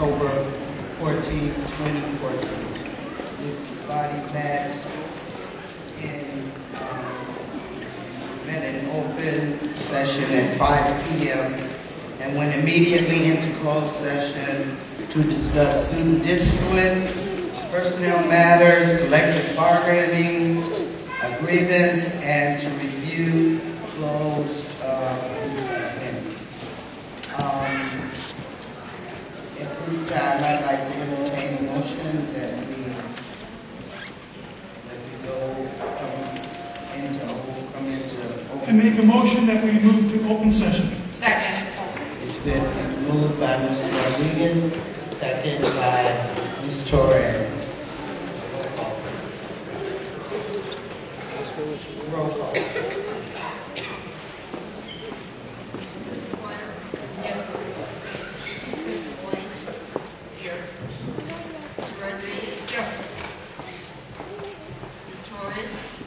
October 14, 2014. This body met in open session at 5 p.m. and went immediately into closed session to discuss student discipline, personnel matters, collective bargaining, a grievance, and to review closed minutes. At this time, I'd like to entertain a motion that we I make a motion that we move to open session. Second. It's been moved by Mr. Rodriguez, second by Ms. Torres. Roll call.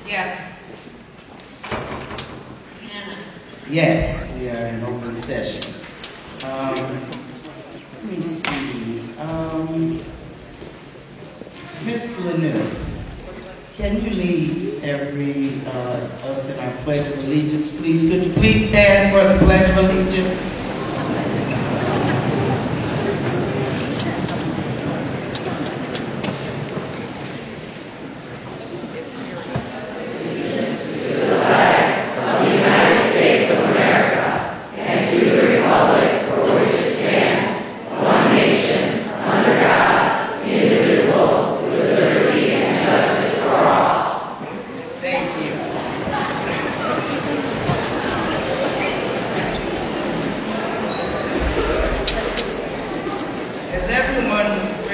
Yes. Yes, we are in open session. Let me see. Ms. Lanu, can you lead us in our Pledge of Allegiance, please? Could you please stand for the Pledge of Allegiance?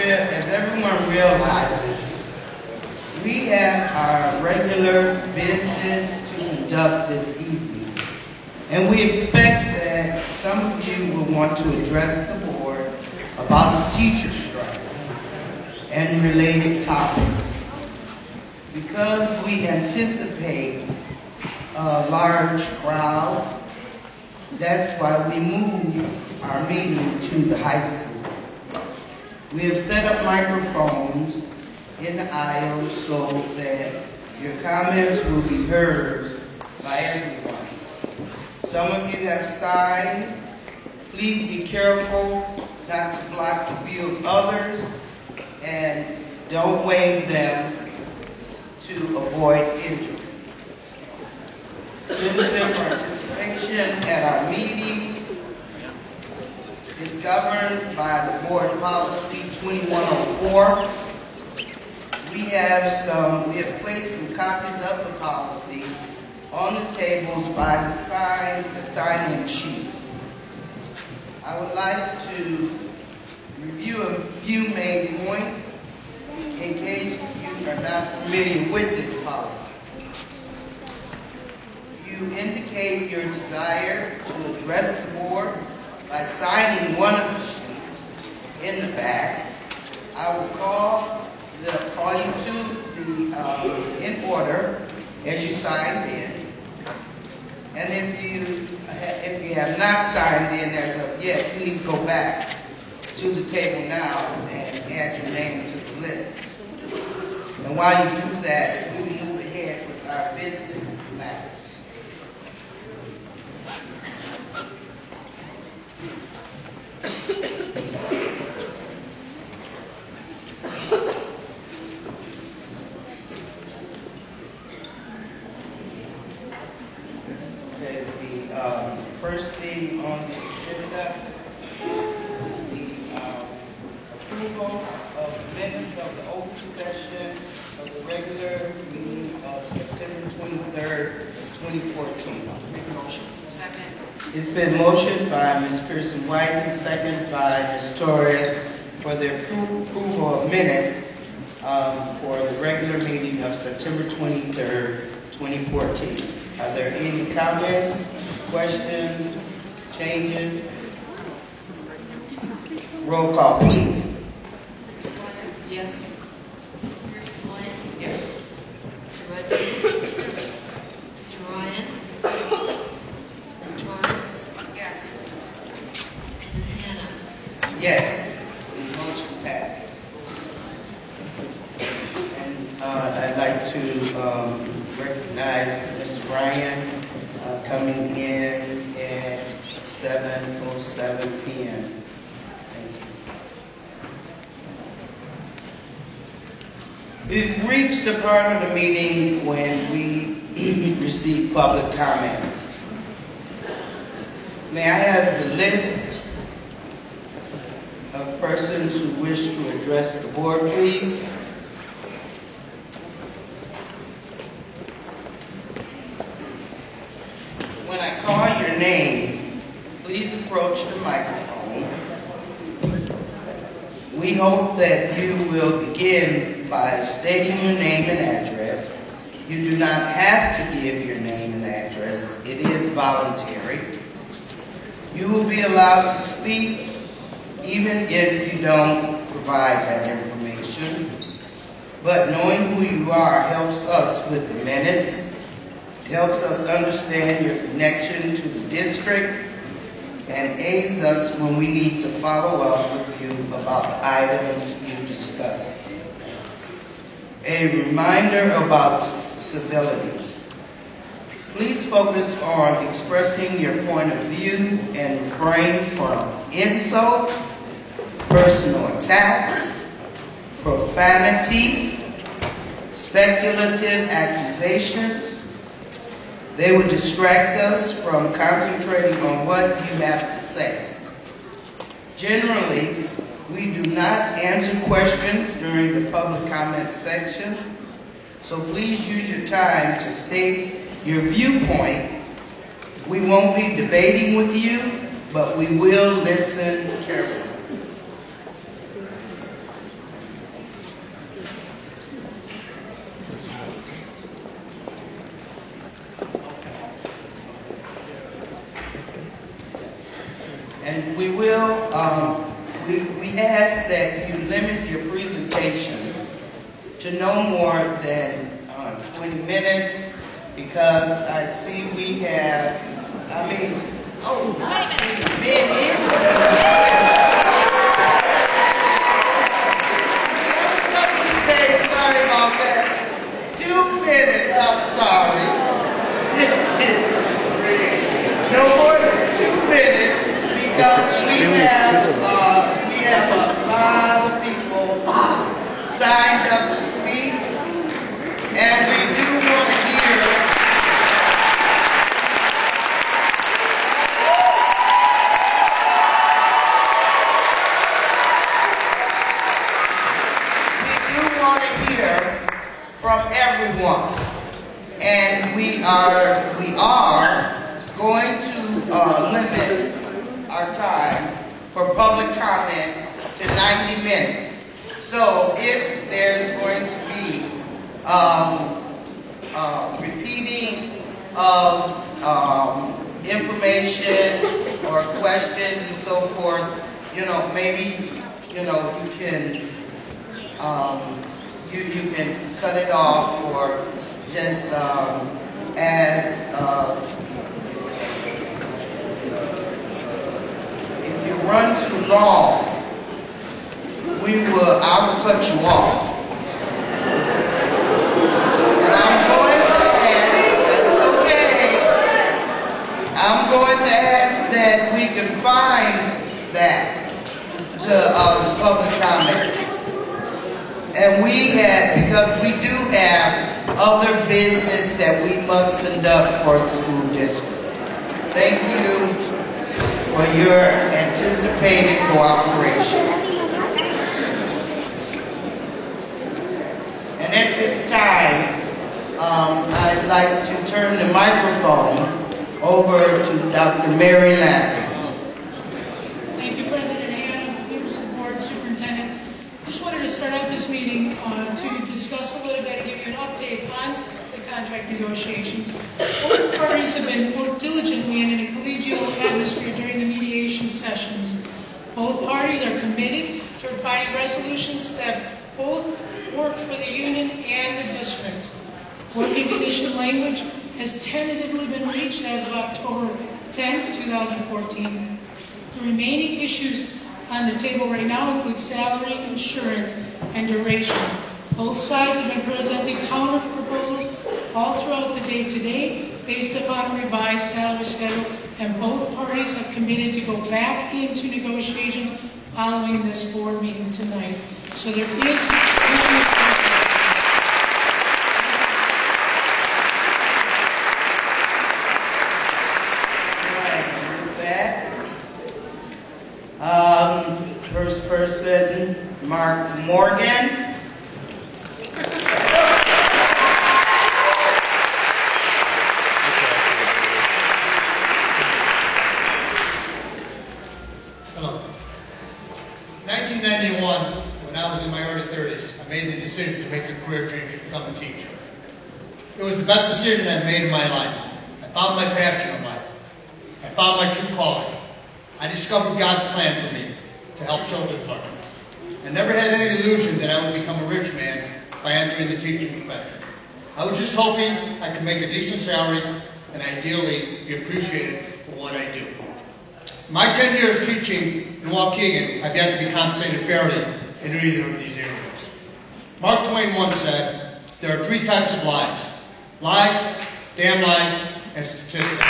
As everyone realizes, we have our regular business to conduct this evening. And we expect that some of you will want to address the board about the teacher strike and related topics. Because we anticipate a large crowd, that's why we moved our meeting to the high school. We have set up microphones in the aisles so that your comments will be heard by everyone. Some of you have signs. Please be careful not to block the view of others, and don't wave them to avoid injury. Citizen participation at our meetings is governed by the board policy 2104. We have placed some copies of the policy on the tables by the sign-in sheets. I would like to review a few main points in case you are not familiar with this policy. You indicate your desire to address the board by signing one of the sheets in the back. I will call you to in order as you signed in. And if you have not signed in as of yet, please go back to the table now and add your name to the list. And while you do that, we will move ahead with our business matters. First thing on the agenda, the approval of minutes of the open session of the regular meeting of September 23rd, 2014. Make a motion. Second. It's been motioned by Ms. Pearson White and seconded by Ms. Torres for the approval of minutes for the regular meeting of September 23rd, 2014. Are there any comments, questions, changes? Roll call, please. Yes. Ms. Pearson-White? Yes. Mr. Rodriguez? Mr. Ryan? Ms. Torres? Yes. Ms. Hannah? Yes. We've reached the part of the meeting when we receive public comments. May I have the list of persons who wish to address the board, please? When I call your name, please approach the microphone. We hope that you will begin by stating your name and address. You do not have to give your name and address. It is voluntary. You will be allowed to speak even if you don't provide that information. But knowing who you are helps us with the minutes, helps us understand your connection to the district, and aids us when we need to follow up with you about the items you discuss. A reminder about civility. Please focus on expressing your point of view and refrain from insults, personal attacks, profanity, speculative accusations. They will distract us from concentrating on what you have to say. Generally, we do not answer questions during the public comment section, so please use your time to state your viewpoint. We won't be debating with you, but we will listen carefully. And we will, we ask that you limit your presentation to no more than 20 minutes, because I see we have, minutes. Sorry about that. 2 minutes, I'm sorry. No more than 2 minutes, because we have a lot of people signed up to speak, and we do want to hear. We do want to hear from everyone, and we are going to limit our time for public comment to 90 minutes. So if there's going to be repeating of information or questions and so forth, maybe you can you can cut it off, or just if you run too long, I will cut you off. And I'm going to ask, that's okay, I'm going to ask that we confine that to the public comment. And because we do have other business that we must conduct for the school district. Thank you for your anticipated cooperation. And at this time, I'd like to turn the microphone over to Dr. Mary Lamping. Thank you, President Hand, members of the board, superintendent. I just wanted to start out this meeting to discuss a little bit and give you an update on the contract negotiations. Both parties have been worked diligently and in a collegial atmosphere during the mediation sessions. Both parties are committed to finding resolutions that both work for the union and the district. Working condition language has tentatively been reached as of October 10th, 2014. The remaining issues on the table right now include salary, insurance, and duration. Both sides have been presenting counter proposals all throughout the day today based upon revised salary schedule, and both parties have committed to go back into negotiations following this board meeting tonight. So there is person, Mark Morgan. Hello. 1991, when I was in my early 30s, I made the decision to make a career change and become a teacher. It was the best decision I've made in my life. I found my passion in life. I found my true calling. I discovered God's plan for me to help children learn. I never had any illusion that I would become a rich man by entering the teaching profession. I was just hoping I could make a decent salary and ideally be appreciated for what I do. In my 10 years teaching in Waukegan, I've yet to be compensated fairly in either of these areas. Mark Twain once said, there are 3 types of lies. Lies, damn lies, and statistics.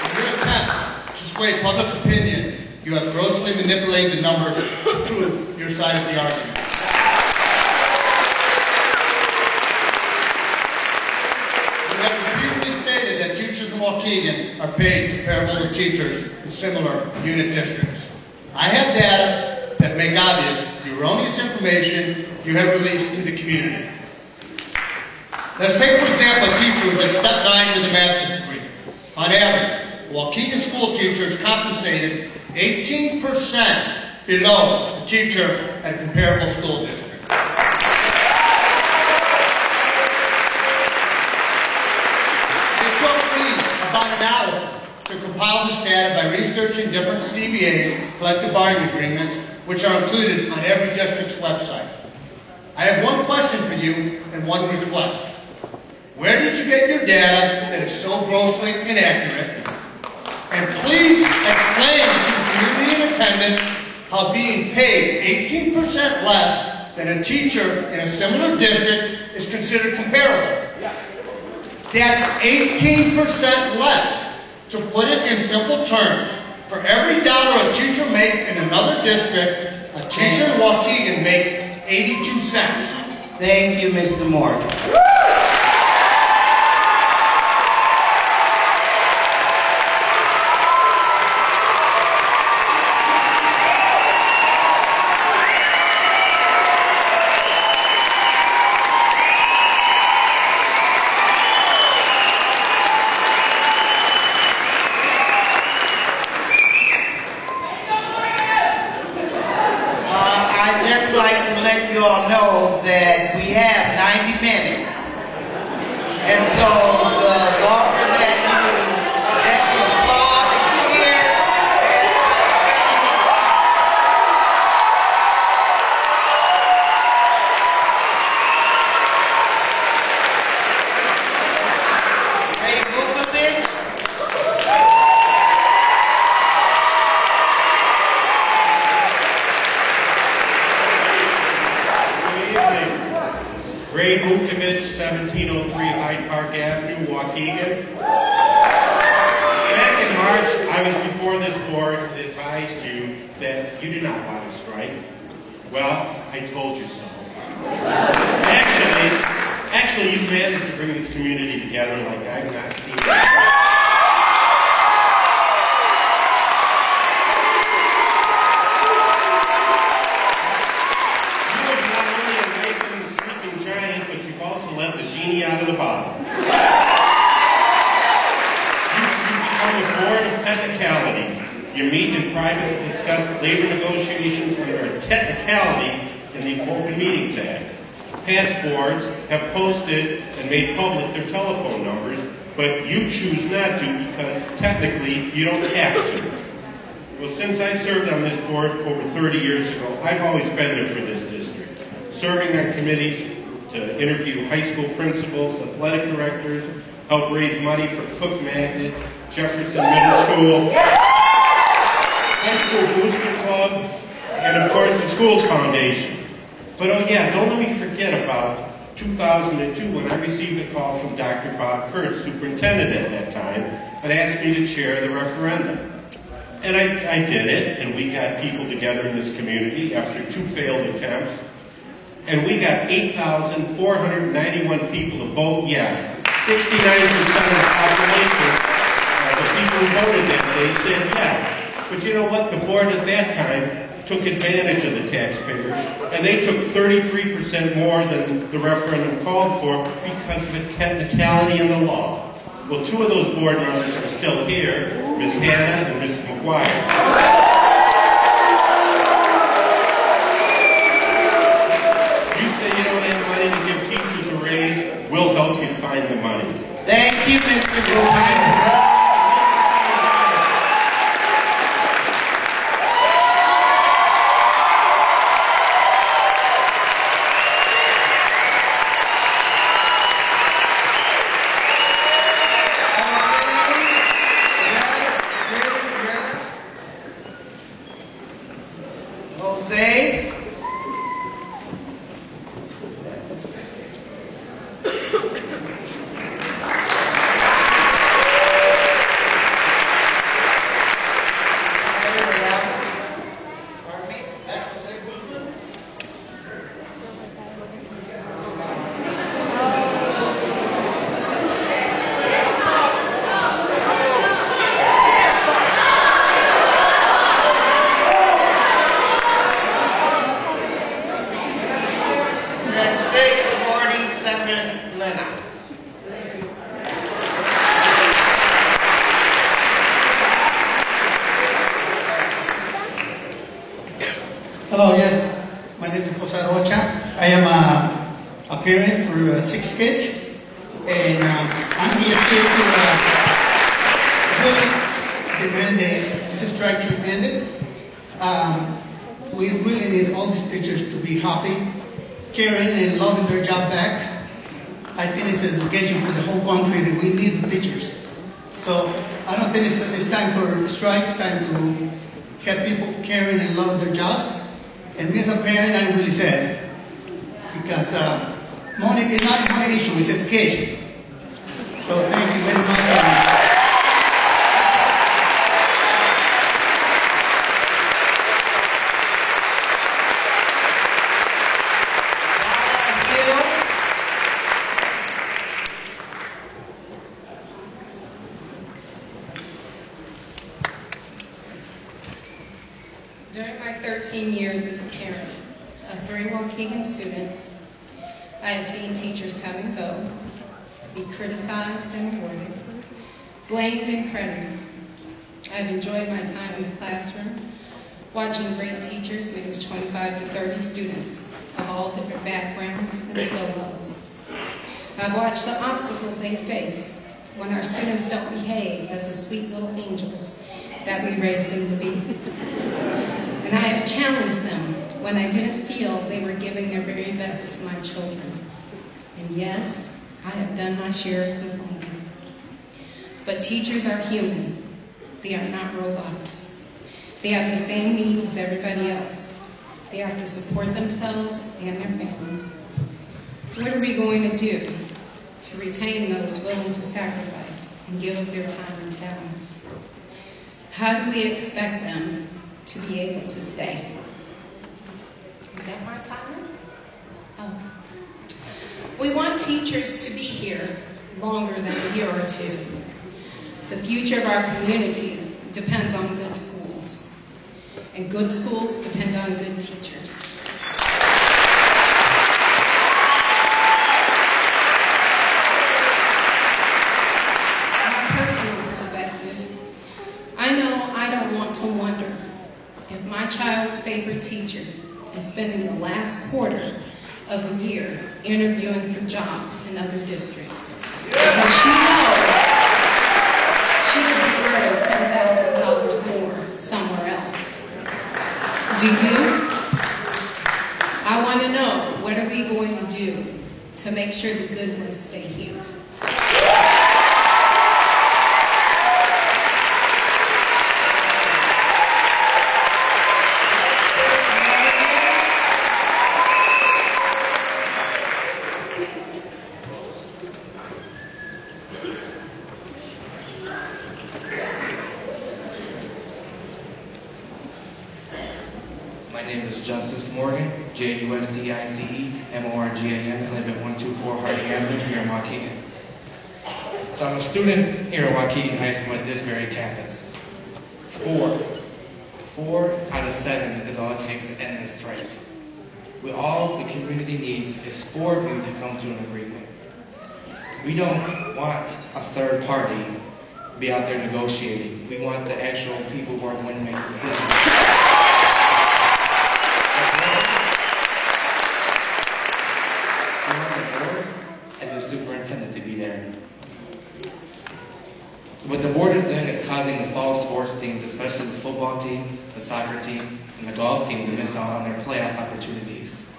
In your attempt to sway public opinion, you have grossly manipulated the numbers to prove your side of the argument. You have repeatedly stated that teachers in Waukegan are paid comparable to teachers in similar unit districts. I have data that make obvious the erroneous information you have released to the community. Let's take, for example, a teacher who's at step 9 with a master's degree. On average, Waukegan school teachers compensated 18% below a teacher at a comparable school district. It took me about an hour to compile this data by researching different CBAs, collective bargaining agreements, which are included on every district's website. I have one question for you and one request. Where did you get your data that is so grossly inaccurate? And please explain to the community in attendance how being paid 18% less than a teacher in a similar district is considered comparable. That's 18% less. To put it in simple terms, for every dollar a teacher makes in another district, a teacher in Waukegan makes 82 cents. Thank you, Mr. Morgan. I'd just like to let you all know that we have 90 minutes. And so the longer that you applaud and cheer, that's Hey, Vukovic. Ray Vukovic, 1703 Hyde Park Avenue, Waukegan. Back in March, I was before this board and advised you that you do not want to strike. Well, I told you so. Actually, you've managed to bring this community together like I've not seen before. Let the genie out of the bottle. You've become a board of technicalities. You meet in private to discuss labor negotiations under a technicality in the Open Meetings Act. Past boards have posted and made public their telephone numbers, but you choose not to because technically you don't have to. Well, since I served on this board over 30 years ago, I've always been there for this district, serving on committees to interview high school principals, athletic directors, help raise money for Cook Magnet, Jefferson Middle School, High School Booster Club, and of course the Schools Foundation. But oh yeah, don't let me forget about 2002 when I received a call from Dr. Bob Kurtz, superintendent at that time, and asked me to chair the referendum. And I did it, and we got people together in this community after 2 failed attempts. And we got 8,491 people to vote yes, 69% of the population. people who voted that day said yes. But you know what? The board at that time took advantage of the taxpayers, and they took 33% more than the referendum called for because of a technicality in the law. Well, two of those board members are still here, Ms. Hanna and Mr. McGuire. We'll help you find the money. Thank you, Mr. Bowman. Jose? Hello, yes. My name is Jose Rocha. I am a parent for 6 kids, and I'm here to really demand this strike to be ended. We really need all these teachers to be happy, caring, and loving their job back. I think it's an education for the whole country that we need the teachers. So I don't think it's time for a strike. It's time to have people caring and loving their jobs. And me as a parent, I'm really sad because money is not a money issue, it's education. So thank you very much. During my 13 years as a parent of 3 Waukegan students, I have seen teachers come and go, be criticized and awarded, blamed and credited. I've enjoyed my time in the classroom, watching great teachers manage 25 to 30 students of all different backgrounds and skill levels. I've watched the obstacles they face when our students don't behave as the sweet little angels that we raised them to be. And I have challenged them when I didn't feel they were giving their very best to my children. And yes, I have done my share of complaining. But teachers are human. They are not robots. They have the same needs as everybody else. They have to support themselves and their families. What are we going to do to retain those willing to sacrifice and give of their time and talents? How do we expect them to be able to stay? Is that my timer? Oh. We want teachers to be here longer than a year or two. The future of our community depends on good schools, and good schools depend on good teachers. From a personal perspective, I know I don't want to wonder if my child's favorite teacher is spending the last quarter of the year interviewing for jobs in other districts. Because she knows she could be earning $10,000 more somewhere else. Do you? I want to know, what are we going to do to make sure the good ones stay here? My name is Justice Morgan, J-U-S-T-I-C-E, M-O-R-G-A-N. I live at 124 Harding Avenue here in Waukegan. So I'm a student here at Waukegan High School at this very campus. 4 out of 7 is all it takes to end this strike. All the community needs is 4 of you to come to an agreement. We don't want a third party to be out there negotiating. We want the actual people who are going to make decisions. We want the board and the superintendent to be there. What the board is doing is causing the fall sports teams, especially the football team, the soccer team, and the golf team, to miss out on their playoff opportunities.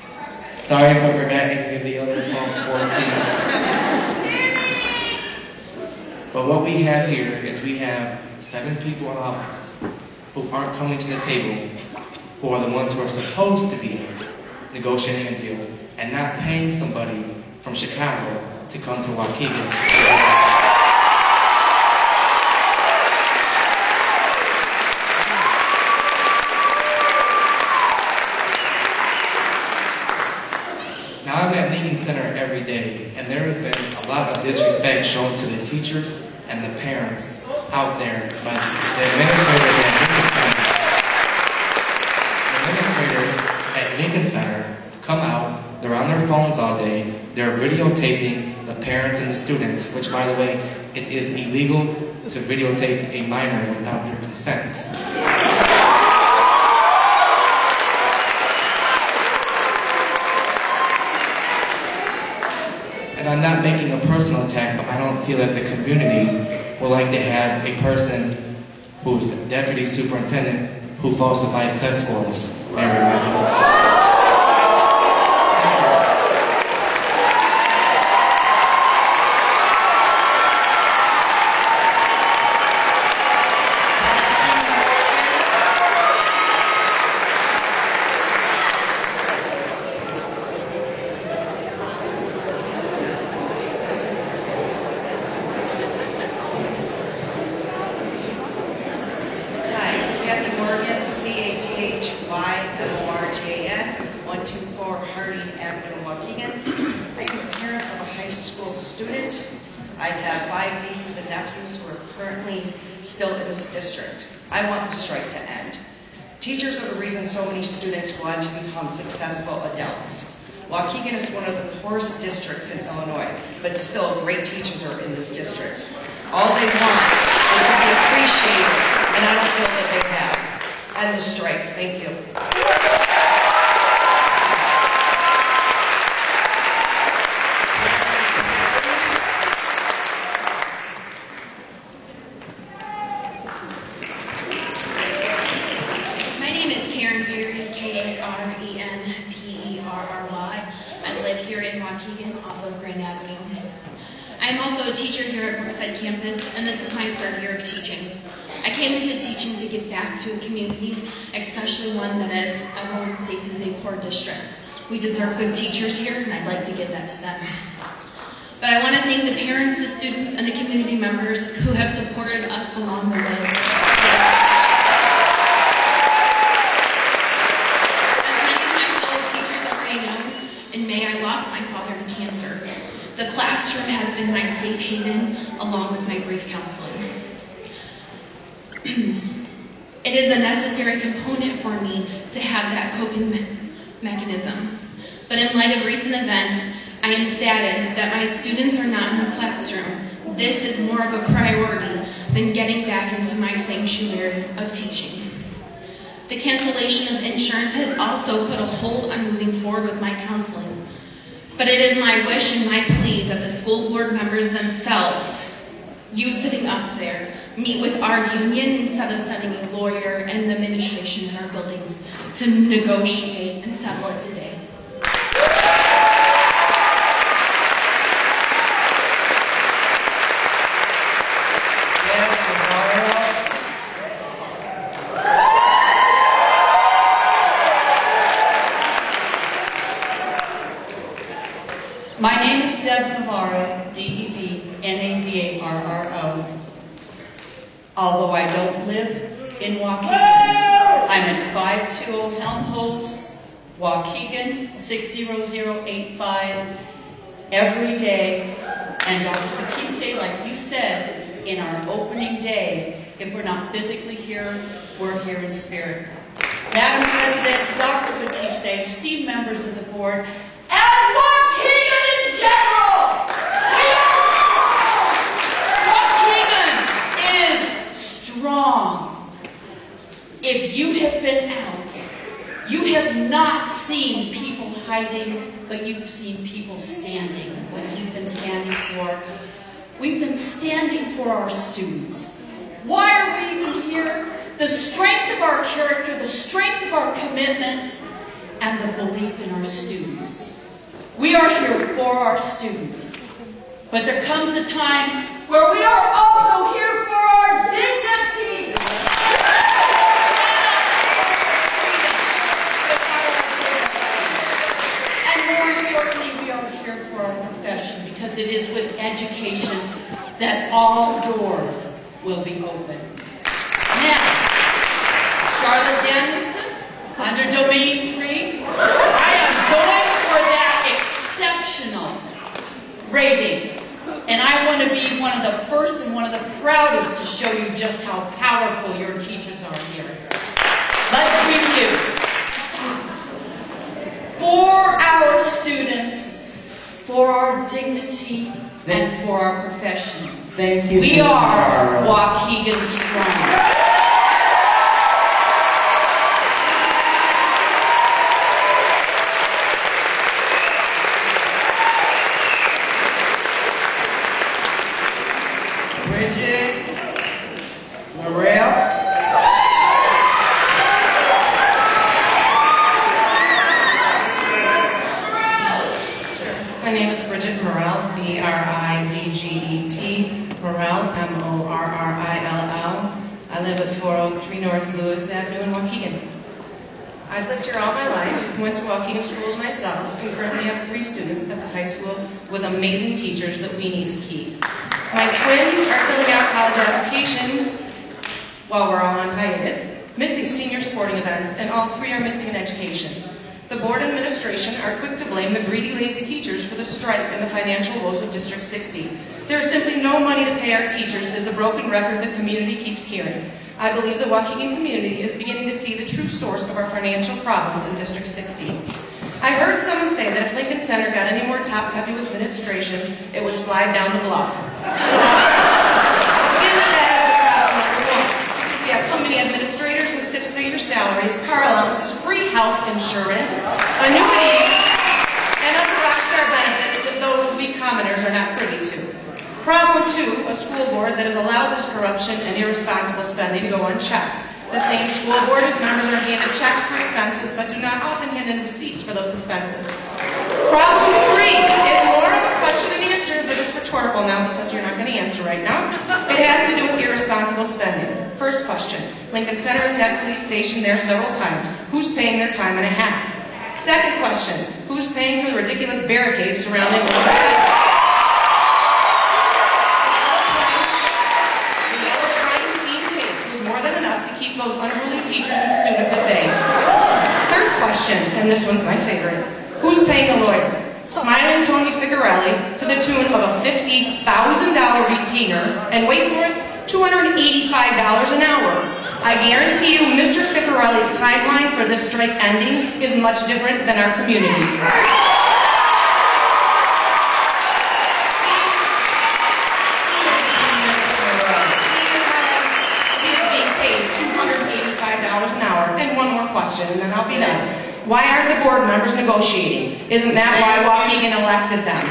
Sorry if I forgot any of the other fall sports teams. But what we have here is we have 7 people in office who aren't coming to the table, who are the ones who are supposed to be here negotiating a deal, and not paying somebody from Chicago to come to Waukegan. Now I'm at Lincoln Center every day, and there has been a lot of disrespect shown to the teachers and the parents out there by the administrators at Lincoln Center come out, they're on their phones all day, they're videotaping the parents and the students, which, by the way, it is illegal to videotape a minor without your consent. And I'm not making a personal attack, but I don't feel that the community would like to have a person who's deputy superintendent who falsifies test scores. CATHYMORJAN, 124 Harding Avenue, Waukegan. I am a parent of a high school student. I have 5 nieces and nephews who are currently still in this district. I want the strike to end. Teachers are the reason so many students go on to become successful adults. Waukegan is one of the poorest districts in Illinois, but still great teachers are in this district. All they want is to be appreciated, and I don't feel that they have. End the strike. Thank you. My name is Karen Perry, Karenperry. I live here in Waukegan off of Grand Avenue. I am also a teacher here at Brookside campus, and this is my 3rd year of teaching. I came into teaching to give back to a community, especially one that, as everyone states, is a poor district. We deserve good teachers here, and I'd like to give that to them. But I want to thank the parents, the students, and the community members who have supported us along the way. As many of my fellow teachers already know, in May I lost my father to cancer. The classroom has been my safe haven, along with my grief counseling. It is a necessary component for me to have that coping mechanism. But in light of recent events, I am saddened that my students are not in the classroom. This is more of a priority than getting back into my sanctuary of teaching. The cancellation of insurance has also put a hold on moving forward with my counseling. But it is my wish and my plea that the school board members themselves, you sitting up there, meet with our union instead of sending a lawyer and the administration in our buildings to negotiate and settle it today. My name is Deb Navarro, D-E-B-N-A-V-A-R-R-O. Although I don't live in Waukegan, I'm at 520 Helmholtz, Waukegan, 60085, every day, and Dr. Batiste say, like you said, in our opening day, if we're not physically here, we're here in spirit. Madam President, Dr. Batista, esteemed members of the board, and Waukegan in general! We are strong! Waukegan is strong. If you have been out, you have not seen people hiding, but you've seen people standing. What have you been standing for? We've been standing for our students. Why are we even here? The strength of our character, the strength of our commitment, and the belief in our students. We are here for our students. But there comes a time where we are also here for our dignity. And more importantly, we are here for our profession, because it is with education that all doors will be open. Now, Charlotte Danielson, under Domain 3, I am going for that exceptional rating. And I want to be one of the first and one of the proudest to show you just how powerful your teachers are here. Let's review. For our students, for our dignity, and for our profession. Thank you. We are Waukegan Strong. Bridget Morrell. My name is Bridget Morrell, B-R-I-D-G-E-T, Morrell, M-O-R-R-I-L-L. I live at 403 North Lewis Avenue in Waukegan. I've lived here all my life, went to Waukegan schools myself, and currently have 3 students at the high school with amazing teachers that we need to keep. My twins are filling out college applications while we're all on hiatus, missing senior sporting events, and all 3 are missing in education. The board and administration are quick to blame the greedy, lazy teachers for the strike and the financial woes of District 60. There is simply no money to pay our teachers, is the broken record the community keeps hearing. I believe the Waukegan community is beginning to see the true source of our financial problems in District 60. I heard someone say that if Lincoln Center got any more top-heavy with administration, it would slide down the bluff. So, given that as the problem number 1, we have too many administrators with 6-figure salaries, car allowances, free health insurance, annuities, and other rockstar benefits that those who be commoners are not privy to. Problem 2, a school board that has allowed this corruption and irresponsible spending to go unchecked. The same school board whose members are handed checks for expenses but do not often hand in receipts for those expenses. Problem 3 is more of a question and answer, but it's rhetorical now because you're not going to answer right now. It has to do with irresponsible spending. First question, Lincoln Center has had police stationed there several times. Who's paying their time and a half? Second question, who's paying for the ridiculous barricades surrounding Lincoln Center? Those unruly teachers and students at bay. Third question, and this one's my favorite. Who's paying the lawyer? Smiling Tony Figarelli to the tune of a $50,000 retainer, and wait for it, $285 an hour. I guarantee you Mr. Figarelli's timeline for this strike ending is much different than our community's. an hour. And one more question, and then I'll be done. Why aren't the board members negotiating? Isn't that why Waukegan elected them?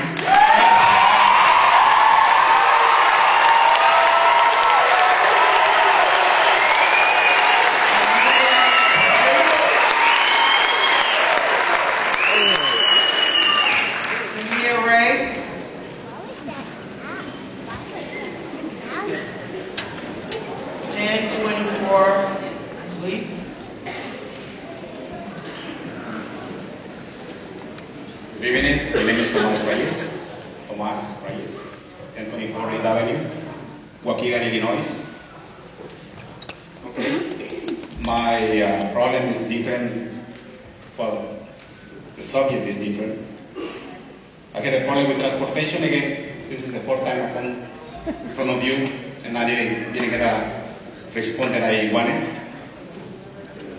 Ray. Good evening. My name is Tomas Reyes, 1024 Reed Avenue, Waukegan, Illinois. Okay. My problem is different. Well, the subject is different. I had a problem with transportation again. This is the 4th time I come in front of you, and I didn't get a response that I wanted.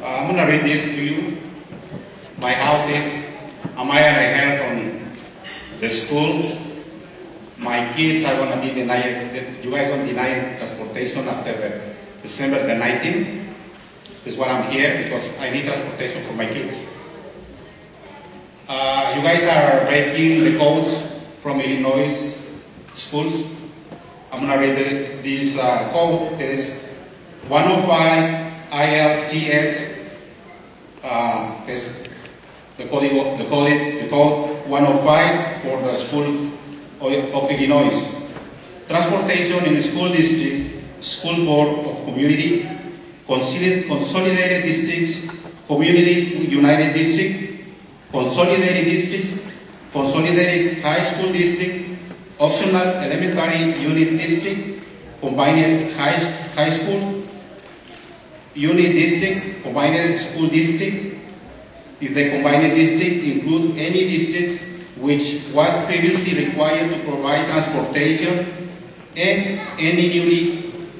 I'm going to read this to you. My house is a mile and a half from the school. My kids are going to be denied, you guys going to deny transportation after December the 19th. This is why I'm here, because I need transportation for my kids. You guys are breaking the codes from Illinois schools. I'm going to read this code. There is 105 ILCS. There's the code 105 for the school of Illinois. Transportation in school districts, school board of community, consolidated districts, community united district, consolidated districts, consolidated high school district, optional elementary unit district, combined high school unit district, combined school district, if the combined district includes any district which was previously required to provide transportation, and any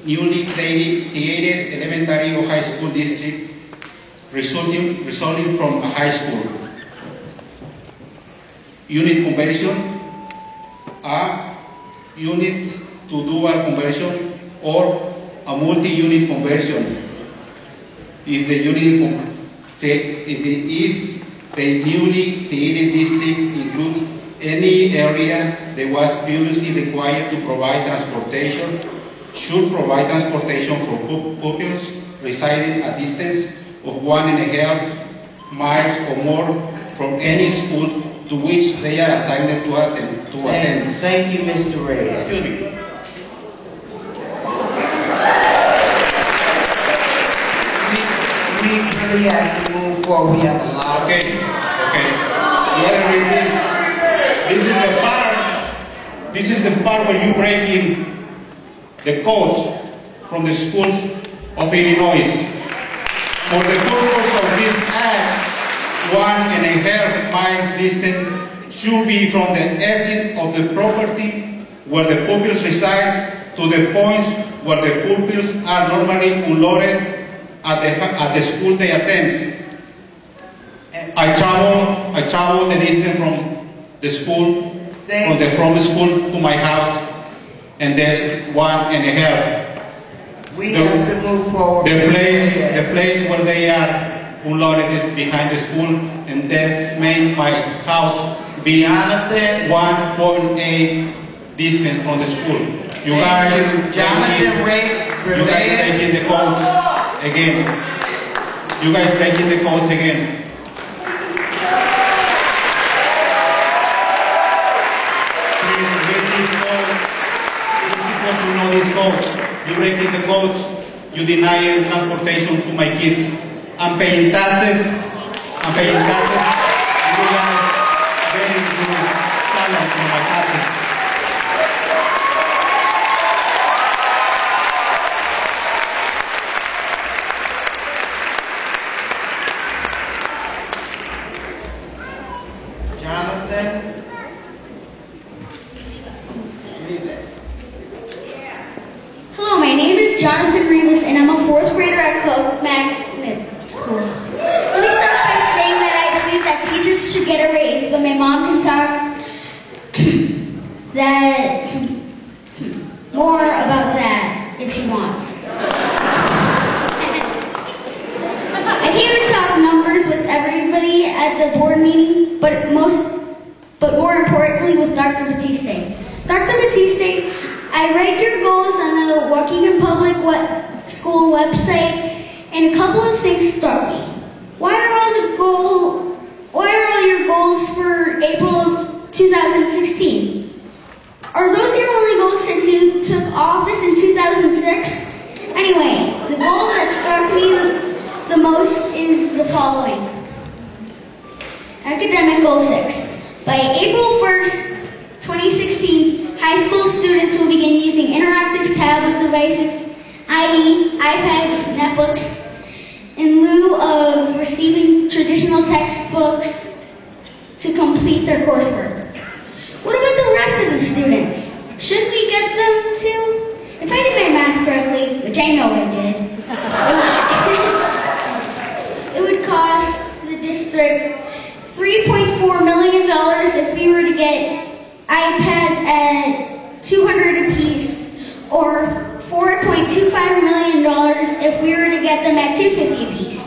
newly created elementary or high school district resulting from a high school. Unit conversion, a unit to dual conversion or a multi-unit conversion. If the newly created district includes any area that was previously required to provide transportation, should provide transportation for pupils residing a distance of 1.5 miles or more from any school to which they are assigned to attend. Thank you, Mr. Reyes. Excuse me. We really have to move forward. We have a lot. Okay. You want to read this? This is the part where you break in the codes from the schools of Illinois. For the purpose of this act, 1.5 miles distance should be from the exit of the property where the pupils reside to the points where the pupils are normally unloaded at the school they attend. I travel the distance from the school, from the school to my house, and there's 1.5. We have to move forward. The place where they are unloaded is behind the school, and that makes my house be 1.8 distance from the school. You guys breaking the codes again. You guys breaking the codes again. You know this code. You breaking the codes. You denying transportation to my kids. I'm paying taxes. You guys getting salary from my taxes. Jonathan? Hello, my name is Jonathan Rivas, and I'm a 4th grader at Cook Magnet School. Let me start by saying that I believe that teachers should get a raise, but my mom can talk more about that if she wants. I came to talk numbers with everybody at the board meeting, but more importantly with Dr. Batiste. Dr. Batiste, I read your goals on the Waukegan Public School website, and a couple of things struck me. Why are all your goals for April of 2016? Are those your only goals since you took office in 2006? Anyway, the goal that struck me the most is the following. Academic Goal 6. By April 1st, 2016, high school students will begin using interactive tablet devices, i.e. iPads, netbooks, in lieu of receiving traditional textbooks to complete their coursework. What about the rest of the students? Should we get them to? If I did my math correctly, which I know I did, it would cost the district $3.4 million if we were to get iPads at $200 apiece, or $4.25 million if we were to get them at $250 apiece.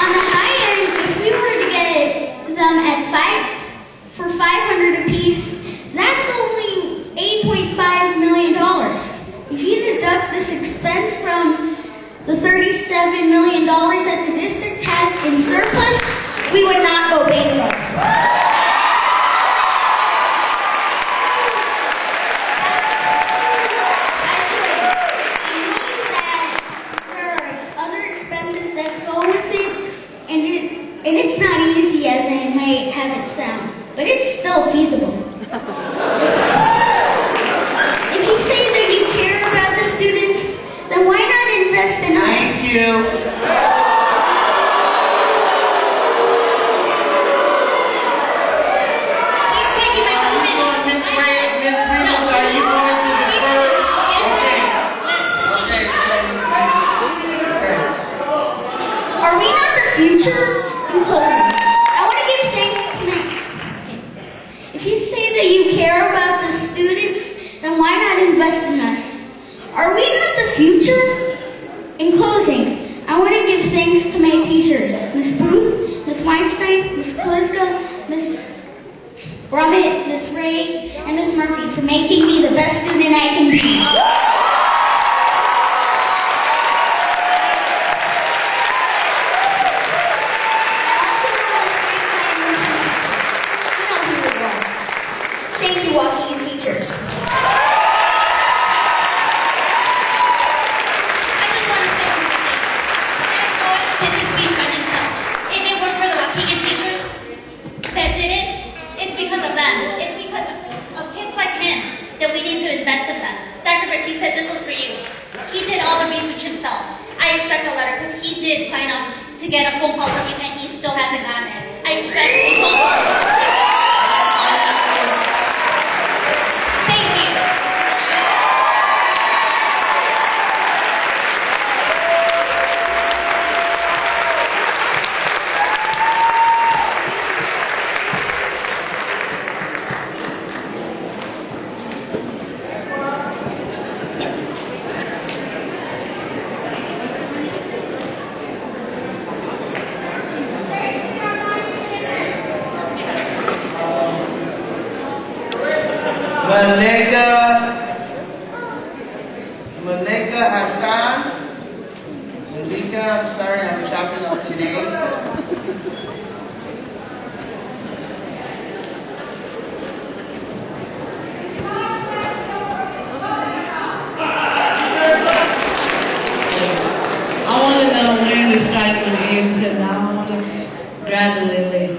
On the high end, if we were to get them at for $500 apiece, that's only $8.5 million. If you deduct this expense from the $37 million that the district has in surplus, we would not go bankrupt. And it's not easy as I might have it sound, but it's still feasible. If you say that you care about the students, then why not invest in us? Thank you. Miss Rivas, are you going to defer? Okay. Are we not the future? In closing, I want to give thanks to if you say that you care about the students, then why not invest in us? Are we not the future? In closing, I want to give thanks to my teachers, Miss Booth, Miss Weinstein, Miss Kliska, Miss Brummett, Miss Ray, and Miss Murphy for making me the best student I can be. Thank you, Waukegan teachers. If it weren't for the Waukegan teachers that did it, it's because of them. It's because of kids like him that we need to invest in them. Dr. Bertie said this was for you. He did all the research himself. I expect a letter because he did sign up to get a phone call from you and he still hasn't gotten it. I expect a phone call. Malika Hassan. Malika, I'm sorry, I'm chopping up your names. I want to know when the strike will end because I don't want to graduate late.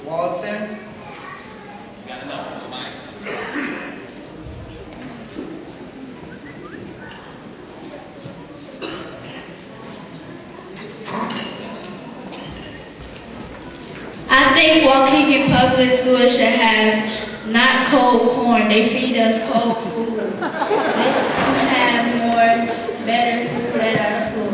Walton. Got enough for mine. I think Waukegan Public Schools should have not cold corn. They feed us cold food. They should have more better food at our school.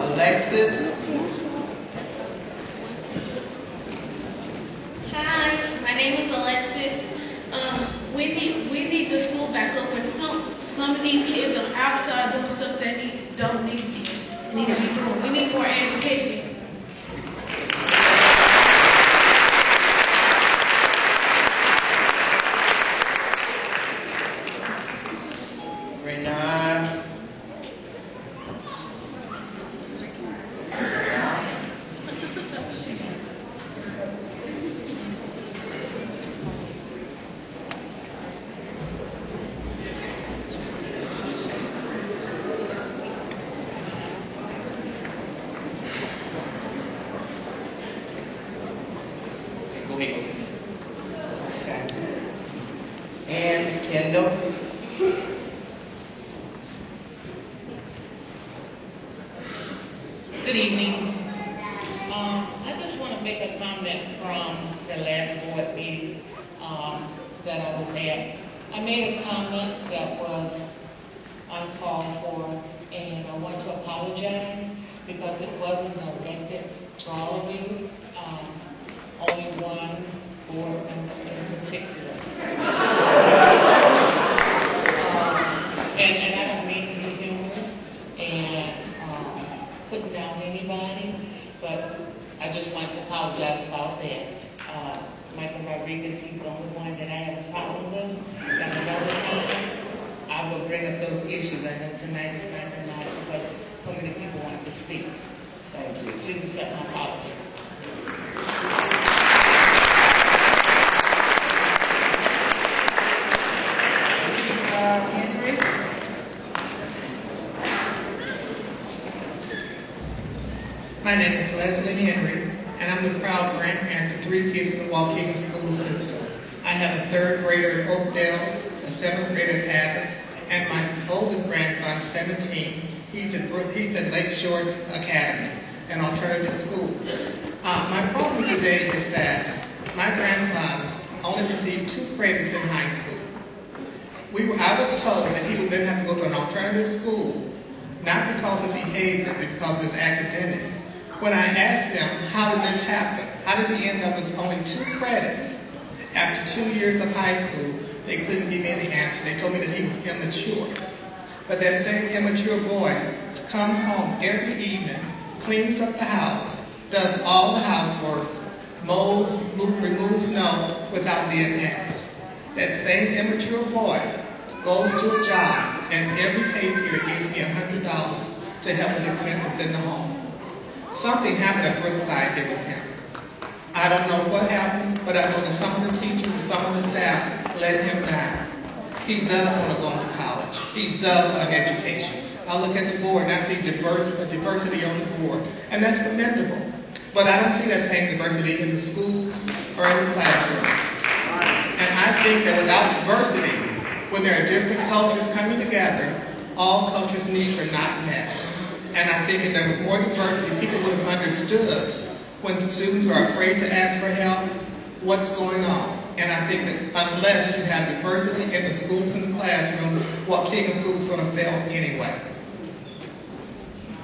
Alexis. Hi, my name is Alexis. We need the school back open. Some of these kids are outside doing stuff that don't need to be doing. We need more education. Renan. ahead, go to me. Okay. And Kendall? Good evening. I just want to make a comment from the last board meeting that I was at. I made a comment that was uncalled for, and I want to apologize because it wasn't directed to all of you, only one board member in particular. And I don't mean to be humorous and putting down anybody, but I just want to apologize about that. Michael Rodriguez, he's the only one that I have a problem with. And another time, I will bring up those issues. I know tonight is not the night because so many people want to speak. So please accept my apology. My name is Leslie Henry, and I'm the proud grandparent of 3 kids in the Waukegan school system. I have a 3rd grader at Oakdale, a 7th grader at Abbott, and my oldest grandson, 17. He's at Lakeshore Academy, an alternative school. My problem today is that my grandson only received 2 credits in high school. I was told that he would then have to go to an alternative school, not because of behavior, but because of his academics. When I asked them, how did this happen? How did he end up with only 2 credits? After 2 years of high school, they couldn't give me any answer. They told me that he was immature. But that same immature boy comes home every evening, cleans up the house, does all the housework, mows, removes snow without being asked. That same immature boy goes to a job and every pay period gives me $100 to help with expenses in the home. Something happened at Brookside here with him. I don't know what happened, but I know that some of the teachers and some of the staff let him down. He does want to go into college. He does want an education. I look at the board and I see diversity on the board, and that's commendable. But I don't see that same diversity in the schools or in the classrooms. And I think that without diversity, when there are different cultures coming together, all cultures' needs are not met. And I think if there was more diversity, people would have understood when students are afraid to ask for help, what's going on. And I think that unless you have diversity in the schools and the classroom, Waukegan School is going to fail anyway.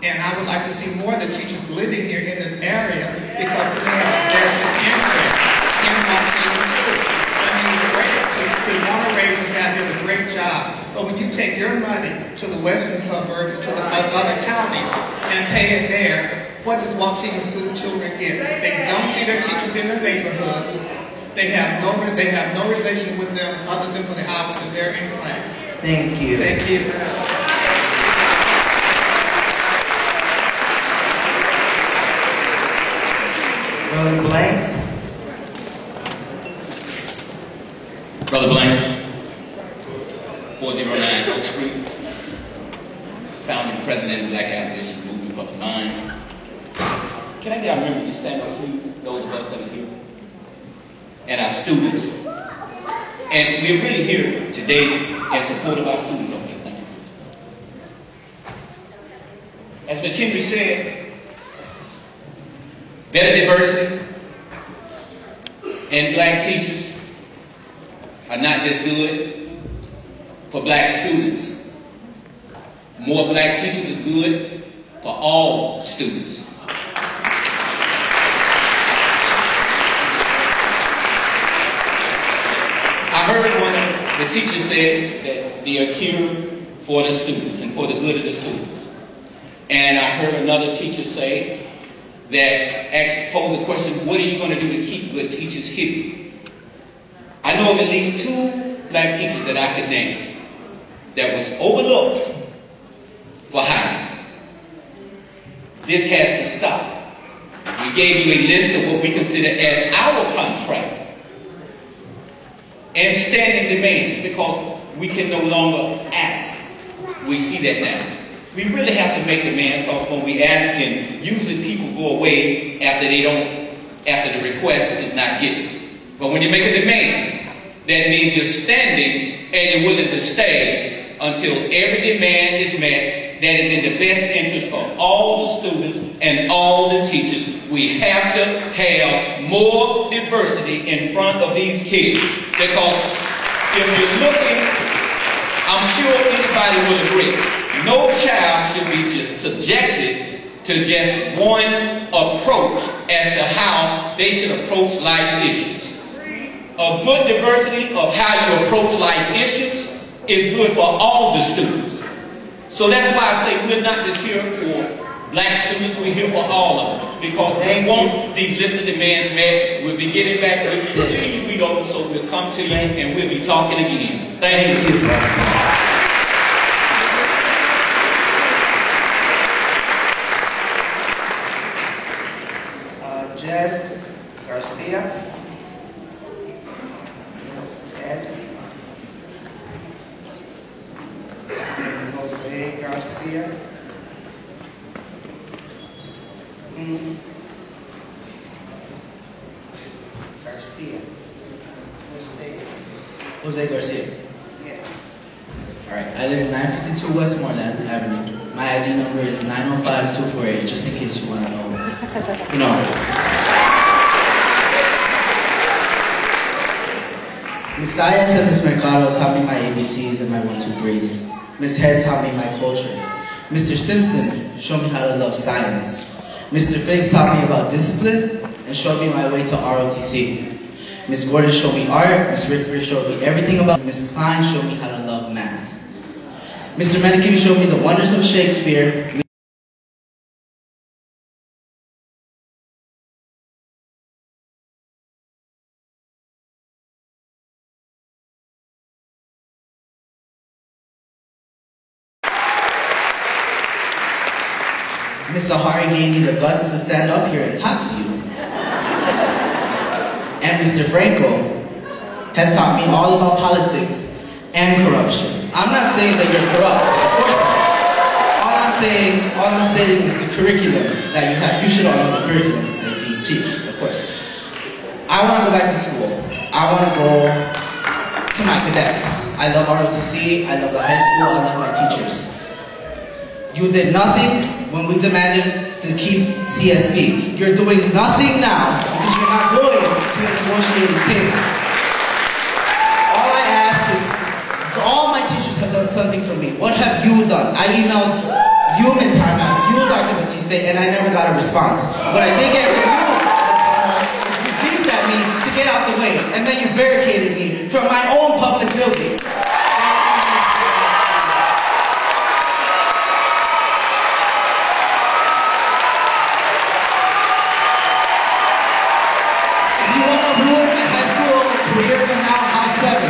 And I would like to see more of the teachers living here in this area because they have a vested interest in Waukegan School. I mean, it's great to want to raise and have did a great job. But when you take your money to the western suburbs, to the other counties, and pay it there, what does Waukegan School children get? They don't see their teachers in their neighborhoods. They have no relation with them other than for the hours that they're in class. Thank you. Thank you. Brother Blanks. Brother Blanks, 409 Oak Street, founding president of Black Abolition Movement Public Mind. Can I get our members to stand up, please? Those of us that are here. And our students. And we're really here today in support of our students over here. Thank you. As Ms. Henry said, better diversity and black teachers are not just good for black students. More black teachers is good for all students. I heard one of the teachers say that they are here for the students and for the good of the students. And I heard another teacher say that posed the question, what are you going to do to keep good teachers here? I know of at least 2 black teachers that I could name that was overlooked for hiring. This has to stop. We gave you a list of what we consider as our contract and standing demands because we can no longer ask. We see that now. We really have to make demands because when we ask them, usually people go away after the request is not given. But when you make a demand, that means you're standing and you're willing to stay until every demand is met that is in the best interest of all the students and all the teachers. We have to have more diversity in front of these kids, because if you're looking, I'm sure anybody will agree, no child should be just subjected to just one approach as to how they should approach life issues. A good diversity of how you approach life issues is good for all the students. So that's why I say we're not just here for black students, we're here for all of them. Because we want these list of demands met. We'll be getting back with you. Please read over, so we'll come to you and we'll be talking again. Thank you. Jess Garcia. Jess. Jose Garcia. Garcia. Jose Garcia. Yes. Alright, I live at 952 Westmoreland Avenue. My ID number is 905248, just in case you want to know. You know. Miss Saya and Miss Mercado taught me my ABCs and my 1, 2, 3s. Miss Head taught me my culture. Mr. Simpson showed me how to love science. Mr. Figs taught me about discipline and showed me my way to ROTC. Miss Gordon showed me art. Miss Rickford showed me everything about. Miss Klein showed me how to love math. Mr. Mencken showed me the wonders of Shakespeare. Miss Zahari gave me the guts to stand up here and talk to you. And Mr. Franco has taught me all about politics and corruption. I'm not saying that you're corrupt, of course not. All I'm stating is the curriculum that you have. You should all know the curriculum that you teach, of course. I want to go back to school. I want to go to my cadets. I love ROTC, I love the high school, I love my teachers. You did nothing when we demanded to keep CSB. You're doing nothing now because you're not going to the negotiating table. All I ask is, all my teachers have done something for me. What have you done? I emailed you, Ms. Hannah, you, Dr. Batiste, and I never got a response. What I did get from you, Ms. Hannah, is you beeped at me to get out the way, and then you barricaded me from my own public building.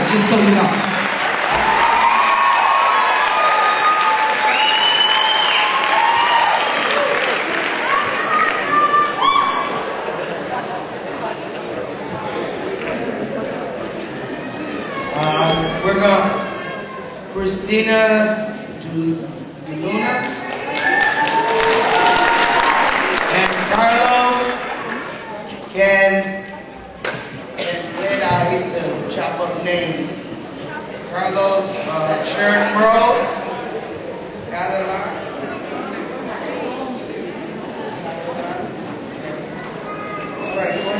Just so you know. We're going Christina DeLuna and Carlos can I hate to chop up names. Carlos Chernbro, Catalan.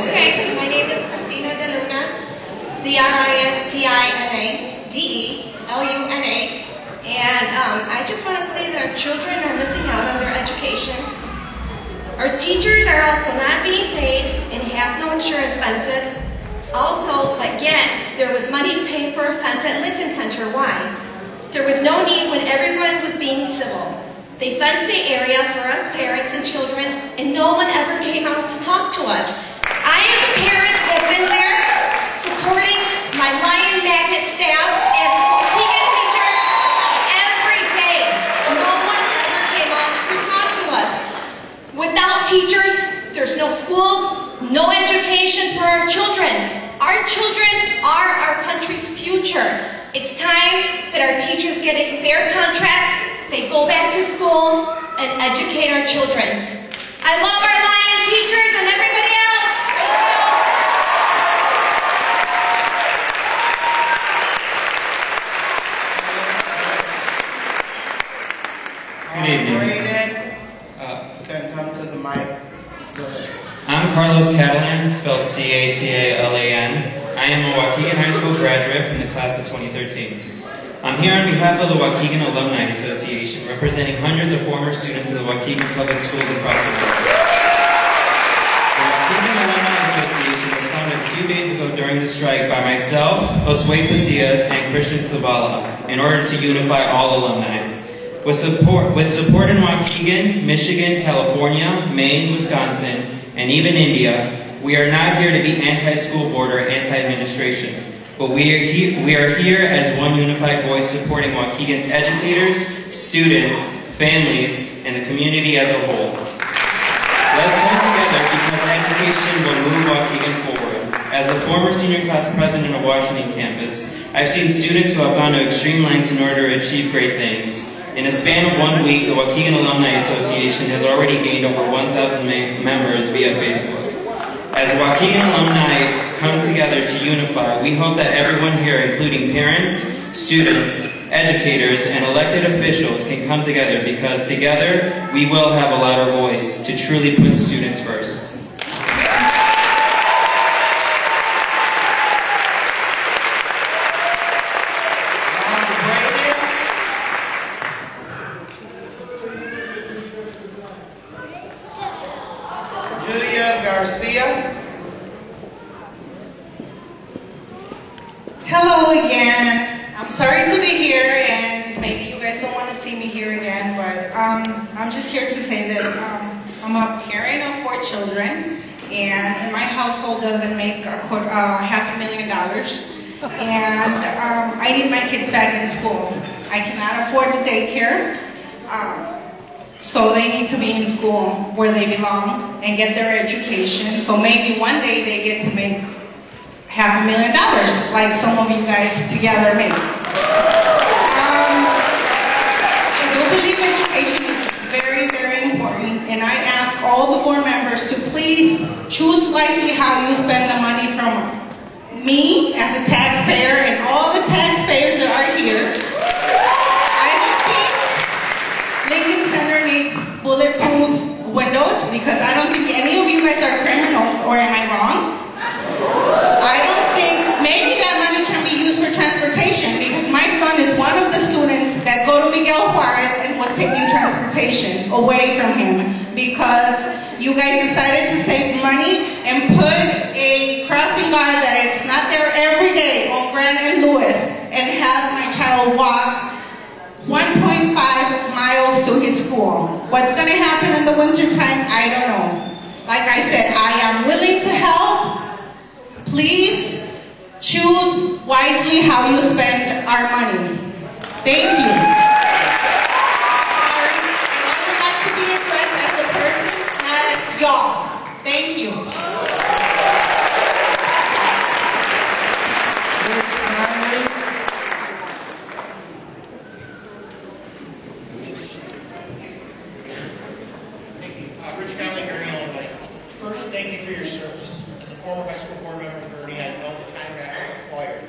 Okay, my name is Christina DeLuna, ChristianaDeluna, and I just want to say that our children are missing out on their education. Our teachers are also not being paid and have no insurance benefits. Also, again, there was money to pay for a fence at Lincoln Center. Why? There was no need when everyone was being civil. They fenced the area for us parents and children, and no one ever came out to talk to us. I, as a parent, have been there supporting my Lion Magnet staff and Waukegan teachers every day. No one ever came out to talk to us. Without teachers, there's no schools, no education for our children. Our children are our country's future. It's time that our teachers get a fair contract, they go back to school, and educate our children. I love our Lion teachers and everybody else. Carlos Catalan, spelled C-A-T-A-L-A-N. I am a Waukegan High School graduate from the class of 2013. I'm here on behalf of the Waukegan Alumni Association, representing hundreds of former students of the Waukegan Public Schools across the world. The Waukegan Alumni Association was founded a few days ago during the strike by myself, Josue Pasillas, and Christian Zavala in order to unify all alumni. With support in Waukegan, Michigan, California, Maine, Wisconsin, and even India, we are not here to be anti-school board or anti-administration, but we are here as one unified voice supporting Waukegan's educators, students, families, and the community as a whole. Let's come together because education will move Waukegan forward. As the former senior class president of Washington campus, I've seen students who have gone to extreme lengths in order to achieve great things. In a span of 1 week, the Waukegan Alumni Association has already gained over 1,000 members via Facebook. As Waukegan alumni come together to unify, we hope that everyone here, including parents, students, educators, and elected officials can come together because together we will have a louder voice to truly put students first. Hello again. I'm sorry to be here, and maybe you guys don't want to see me here again, but I'm just here to say that I'm a parent of 4 children, and my household doesn't make $500,000, and I need my kids back in school. I cannot afford the daycare, so they need to be in school where they belong and get their education, so maybe one day they get to make $500,000 like some of you guys together make. I do believe education is very, very important, and I ask all the board members to please choose wisely how you spend the money from me as a taxpayer and all the taxpayers that are here. I don't think Lincoln Center needs bulletproof windows because I don't think any of you guys are criminals, or am I wrong? I don't think, maybe that money can be used for transportation because my son is one of the students that go to Miguel Juarez and was taking transportation away from him because you guys decided to save money and put a crossing guard that it's not there every day on Grant and Lewis and have my child walk 1.5 miles to his school. What's going to happen in the wintertime, I don't know. Like I said, I am willing to help. Please choose wisely how you spend our money. Thank you. I would like to be addressed as a person, not as y'all. Thank you. Rich Conley, Gurney, Illinois. First, thank you for your service. As a former high school board member in Gurney, I know the time and effort required.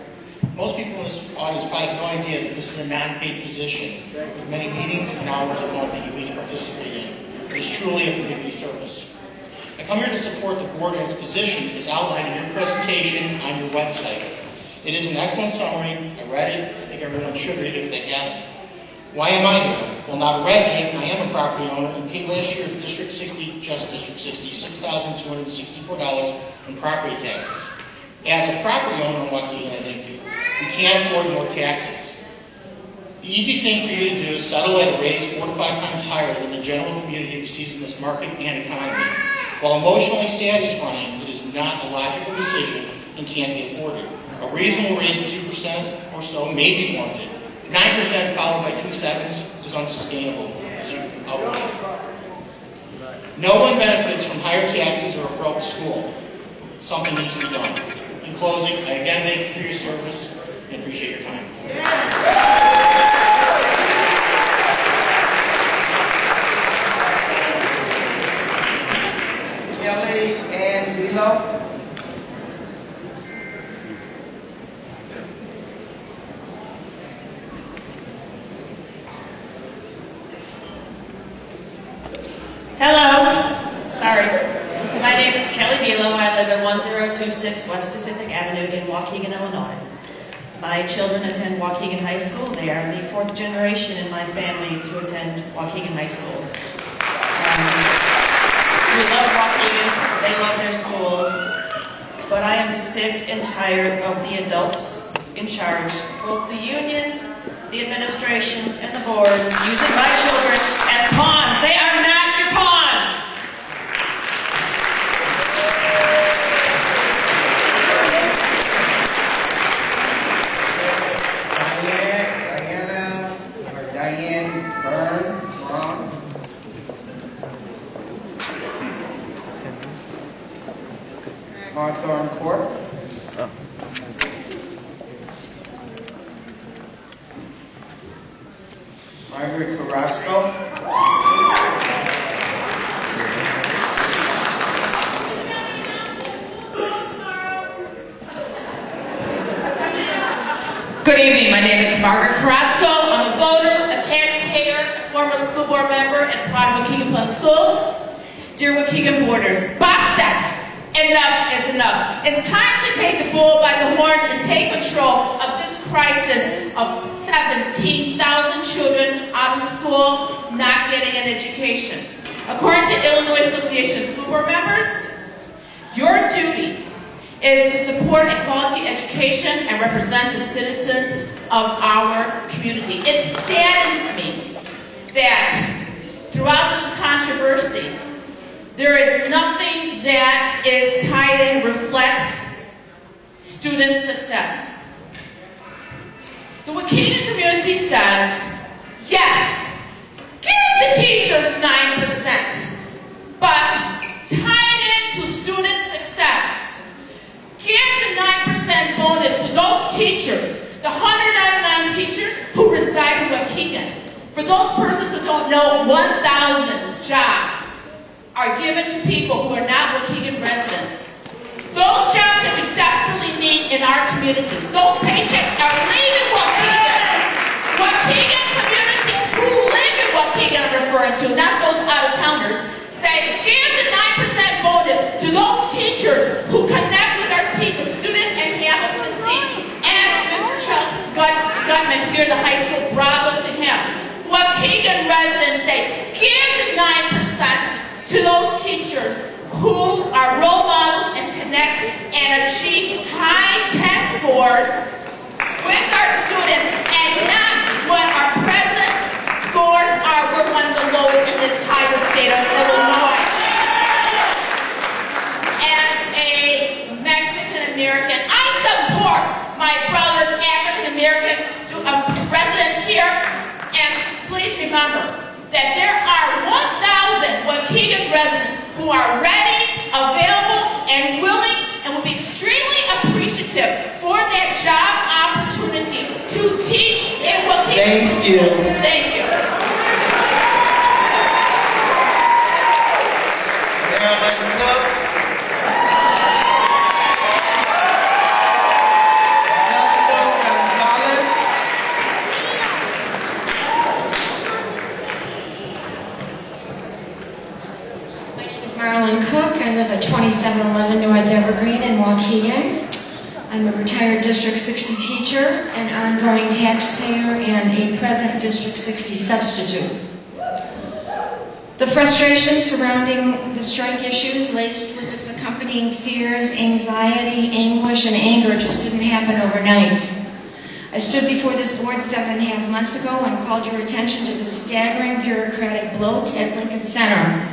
Most people in this audience probably have no idea that this is a non-paid position with many meetings and hours a month that you each participate in. It is truly a community service. I come here to support the board and its position as outlined in your presentation on your website. It is an excellent summary. I read it. I think everyone should read it if they haven't. Why am I here? Well, not a resident, I am a property owner and paid last year at District 60, just District 60, $6,264 in property taxes. As a property owner in Waukegan, I think we can't afford more taxes. The easy thing for you to do is settle at a rate 4 to 5 times higher than the general community receives in this market and economy. While emotionally satisfying, it is not a logical decision and can't be afforded. A reasonable raise of 2% or so may be warranted. 9% followed by 2 seconds is unsustainable, as you outlined. No one benefits from higher taxes or a broke school. Something needs to be done. In closing, I again thank you for your service and appreciate your time. Kelly Ann Velo. Hello. Sorry. My name is Kelly Velo. I live at 1026 West Pacific Avenue in Waukegan, Illinois. My children attend Waukegan High School. They are the 4th generation in my family to attend Waukegan High School. We love Waukegan. They love their schools. But I am sick and tired of the adults in charge, both the union, the administration, and the board, using my children as pawns. They are not your pawns! Diane Byrne, Ron. Hawthorne Court. Margaret Carrasco. Good evening, my name is Margaret Carrasco. I'm a voter, a taxpayer, a former school board member, and proud of Waukegan Public Schools. Dear Waukegan boarders, basta! Enough is enough. It's time to take the bull by the horns and take control of this crisis of 17,000 children out of school not getting an education. According to Illinois Association of School Board Members, your duty is to support a quality education and represent the citizens of our community. It saddens me that throughout this controversy, there is nothing that is tied in, reflects student success. The Waukegan community says, yes, give the teachers 9%, but tie it into student success. Give the 9% bonus to those teachers, the 199 teachers who reside in Waukegan. For those persons who don't know, 1,000 jobs are given to people who are not Waukegan residents. Those jobs that we desperately need in our community, those paychecks are leaving Waukegan. Waukegan community who live in Waukegan I'm referring to, not those out-of-towners, say give the 9% bonus to those teachers who connect with our students and have them succeed. As Mr. Chuck Gutman here at the high school, bravo to him. Waukegan residents say give the 9% to those teachers who are role models and connect and achieve high test scores with our students and not what our present scores are. We're one of the lowest in the entire state of Illinois. As a Mexican American, I support my brother's African American residents here, and please remember that there are 1,000 Waukegan residents who are ready, available, and willing, and will be extremely appreciative for that job opportunity to teach in Waukegan. Thank you. Thank you. Marilyn Cook. Ernesto Gonzalez. Marilyn Cook. I live at 2711 North Evergreen in Waukegan. I'm a retired District 60 teacher, an ongoing taxpayer, and a present District 60 substitute. The frustration surrounding the strike issues, laced with its accompanying fears, anxiety, anguish, and anger, just didn't happen overnight. I stood before this board 7.5 months ago and called your attention to the staggering bureaucratic bloat at Lincoln Center.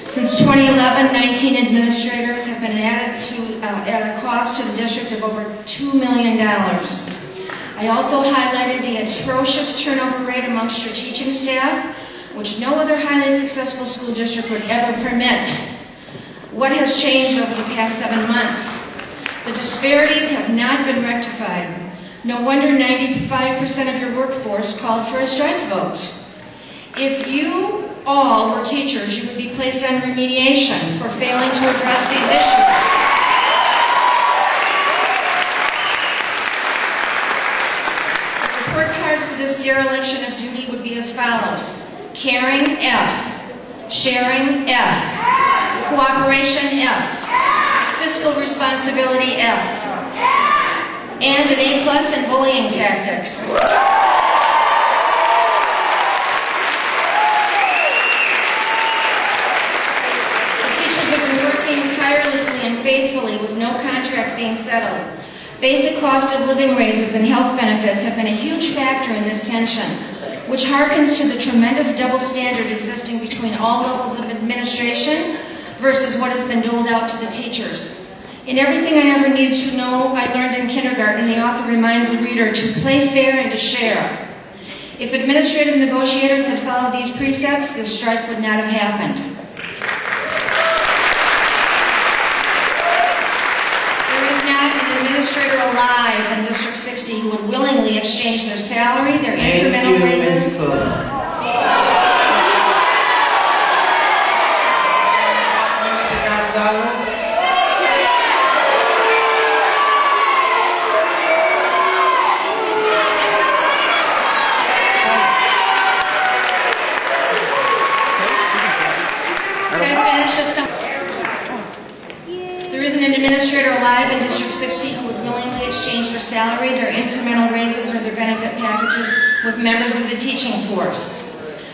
Since 2011, 19 administrators have been added at a cost to the district of over $2 million. I also highlighted the atrocious turnover rate amongst your teaching staff, which no other highly successful school district would ever permit. What has changed over the past 7 months? The disparities have not been rectified. No wonder 95% of your workforce called for a strike vote. If you all were teachers, you would be placed on remediation for failing to address these issues. The report card for this dereliction of duty would be as follows. Caring, F. Sharing, F. Cooperation, F. fiscal responsibility F, and an A+ in bullying tactics. The teachers have been working tirelessly and faithfully with no contract being settled. Basic cost of living raises and health benefits have been a huge factor in this tension, which harkens to the tremendous double standard existing between all levels of administration versus what has been doled out to the teachers. In Everything I Ever Needed to Know, I learned in kindergarten, the author reminds the reader to play fair and to share. If administrative negotiators had followed these precepts, this strike would not have happened. There is not an administrator alive in District 60 who would willingly exchange their salary, their incremental raises. There is an administrator alive in District 60 who would willingly exchange their salary, their incremental raises, or their benefit packages with members of the teaching force.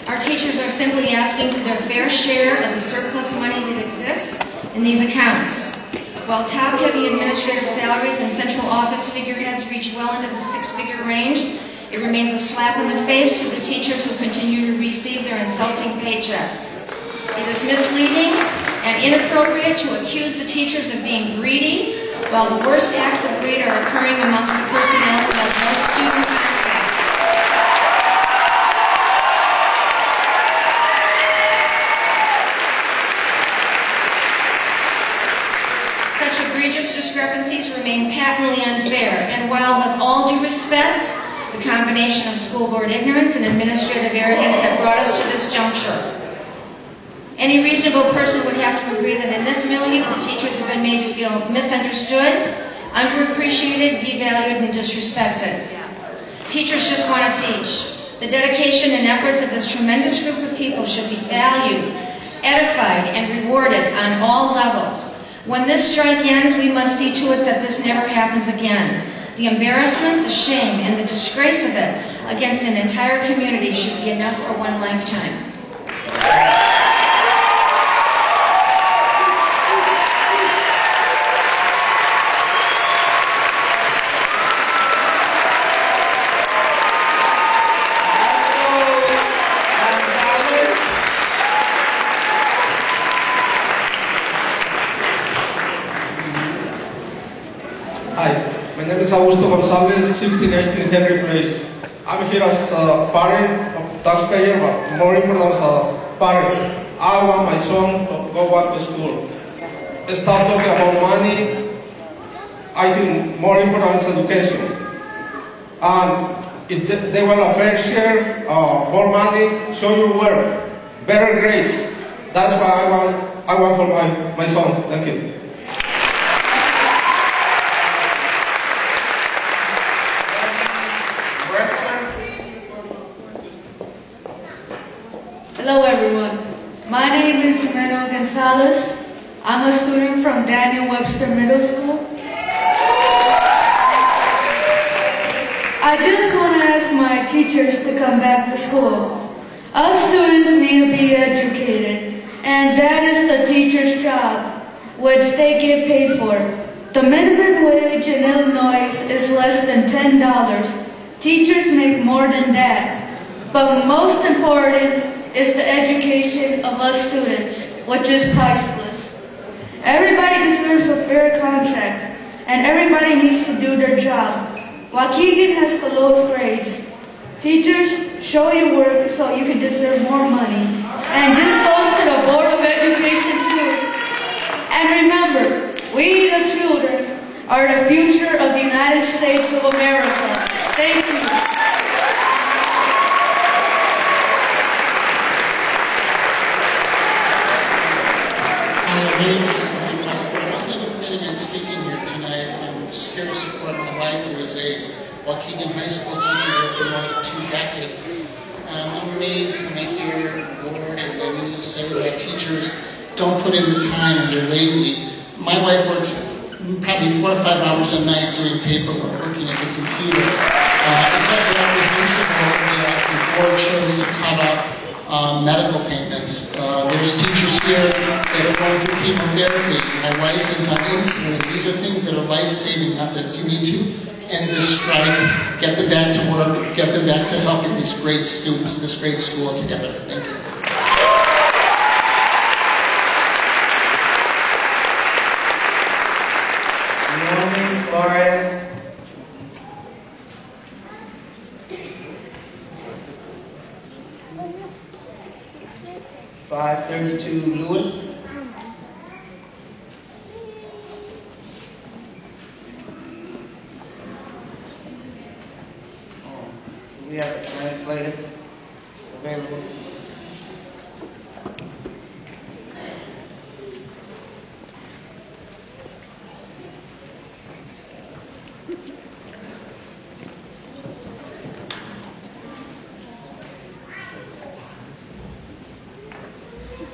Our teachers are simply asking for their fair share of the surplus money that exists in these accounts. While top-heavy administrative salaries and central office figureheads reach well into the six-figure range, it remains a slap in the face to the teachers who continue to receive their insulting paychecks. It is misleading and inappropriate to accuse the teachers of being greedy, while the worst acts of greed are occurring amongst the personnel who have no student contact. Such egregious discrepancies remain patently unfair, and while with all due respect, the combination of school board ignorance and administrative arrogance have brought us to this juncture. Any reasonable person would have to agree that in this milieu, the teachers have been made to feel misunderstood, underappreciated, devalued, and disrespected. Teachers just want to teach. The dedication and efforts of this tremendous group of people should be valued, edified, and rewarded on all levels. When this strike ends, we must see to it that this never happens again. The embarrassment, the shame, and the disgrace of it against an entire community should be enough for one lifetime. Hi, my name is Augusto Gonzalez, 1618 Henry Place. I'm here as a parent of taxpayer, but more important as a parent. I want my son to go back to school. Stop talking about money. I think more important is education. And if they want a fair share, more money, show your work, better grades. That's what I want for my son. Thank you. Hello everyone, my name is Manuel Gonzalez. I'm a student from Daniel Webster Middle School. I just want to ask my teachers to come back to school. Us students need to be educated, and that is the teacher's job, which they get paid for. The minimum wage in Illinois is less than $10. Teachers make more than that. But most important is the education of us students, which is priceless. Everybody deserves a fair contract, and everybody needs to do their job. Waukegan has the lowest grades. Teachers, show your work so you can deserve more money. And this goes to the Board of Education too. And remember, we the children are the future of the United States of America. Thank you. My name is Mike Wesley. I wasn't intending on speaking here tonight. I'm here to support my wife, who is a Waukegan High School teacher here for more than 2 decades. I'm amazed when I hear Lord and you say that teachers don't put in the time and they're lazy. My wife works probably 4 to 5 hours a night doing paperwork, working at the computer. It's also reprehensible that the board chose to cut off medical payments. There's teachers here that are going through chemotherapy. My wife is on insulin. These are things that are life-saving methods. You need to end this strike, get them back to work, get them back to helping these great students, this great school together. Thank you. Naomi Flores. (532) Lewis. Do we have a translator available?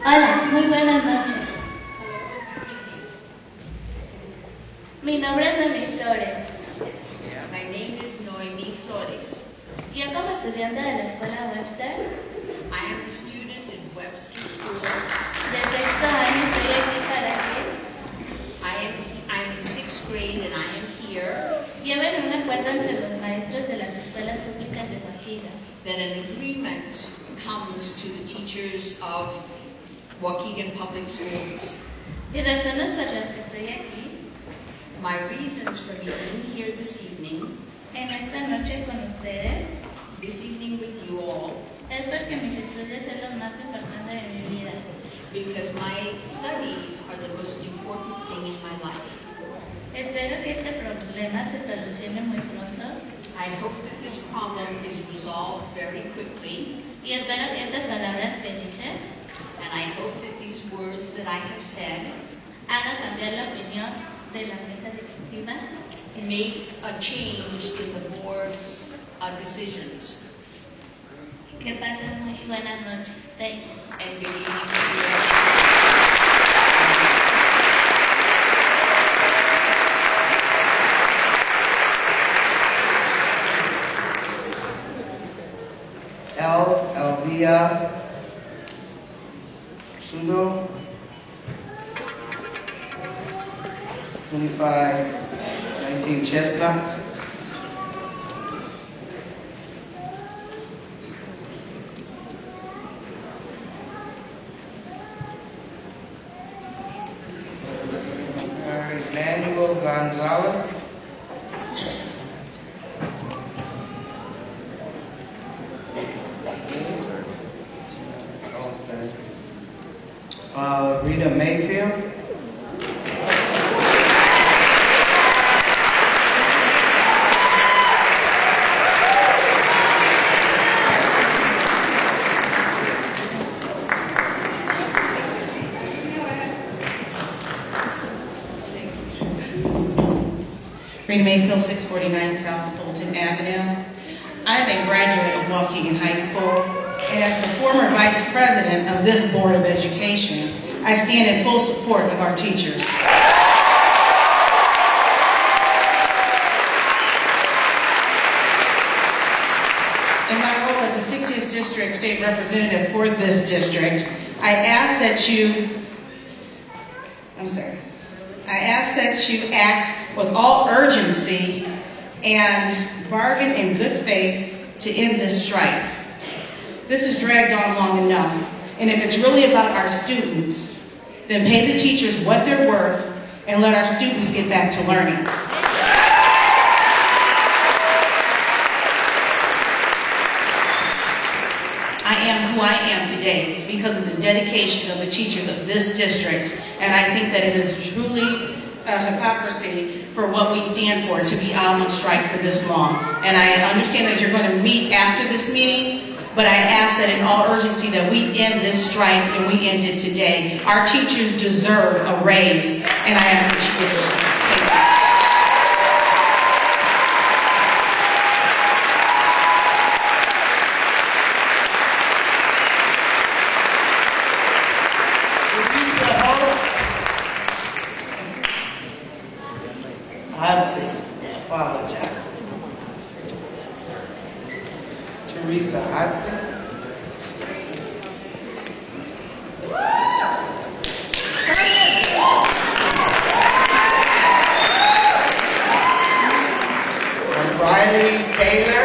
Hola, muy buenas noches. Mi nombre es Noemí Flores. My name is Noemí Flores. Yo como estudiante de la escuela Webster, I am a student in Webster School. de sexto año estoy aquí para que I'm in 6th grade and I am here. lleven un acuerdo entre los maestros de las escuelas públicas de Waukegan. That an agreement comes to the teachers of Waukegan Public Schools. Y razones por las que estoy aquí, My reasons for being here this evening, en esta noche con ustedes, this evening with you all, es porque mis estudios son lo más importante de mi vida. because my studies are the most important thing in my life. Espero que este problema se solucione muy pronto. I hope that this problem is resolved very quickly. Y espero que estas palabras que dije And I hope that these words that I have said hagan cambiar la opinión de la mesa directiva make a change in the board's decisions. Que pasen muy buenas noches. Thank you. And good evening to you. Elvia Sudo. 2519 Chestnut. Emmanuel Gonzalez. Rita Mayfield. Rita Mayfield, 649 South Fulton Avenue. I am a graduate of Waukegan High School, and as the former vice president of this Board of Education, I stand in full support of our teachers. In my role as the 60th District State Representative for this district, I ask that you act with all urgency and bargain in good faith to end this strike. This has dragged on long enough, and if it's really about our students, then pay the teachers what they're worth and let our students get back to learning. I am who I am today because of the dedication of the teachers of this district, and I think that it is truly a hypocrisy for what we stand for to be out on strike for this long. And I understand that you're going to meet after this meeting, but I ask that in all urgency that we end this strike and we end it today. Our teachers deserve a raise, and I ask that you would take it. Hudson. I apologize. Teresa Hudson. Riley Taylor.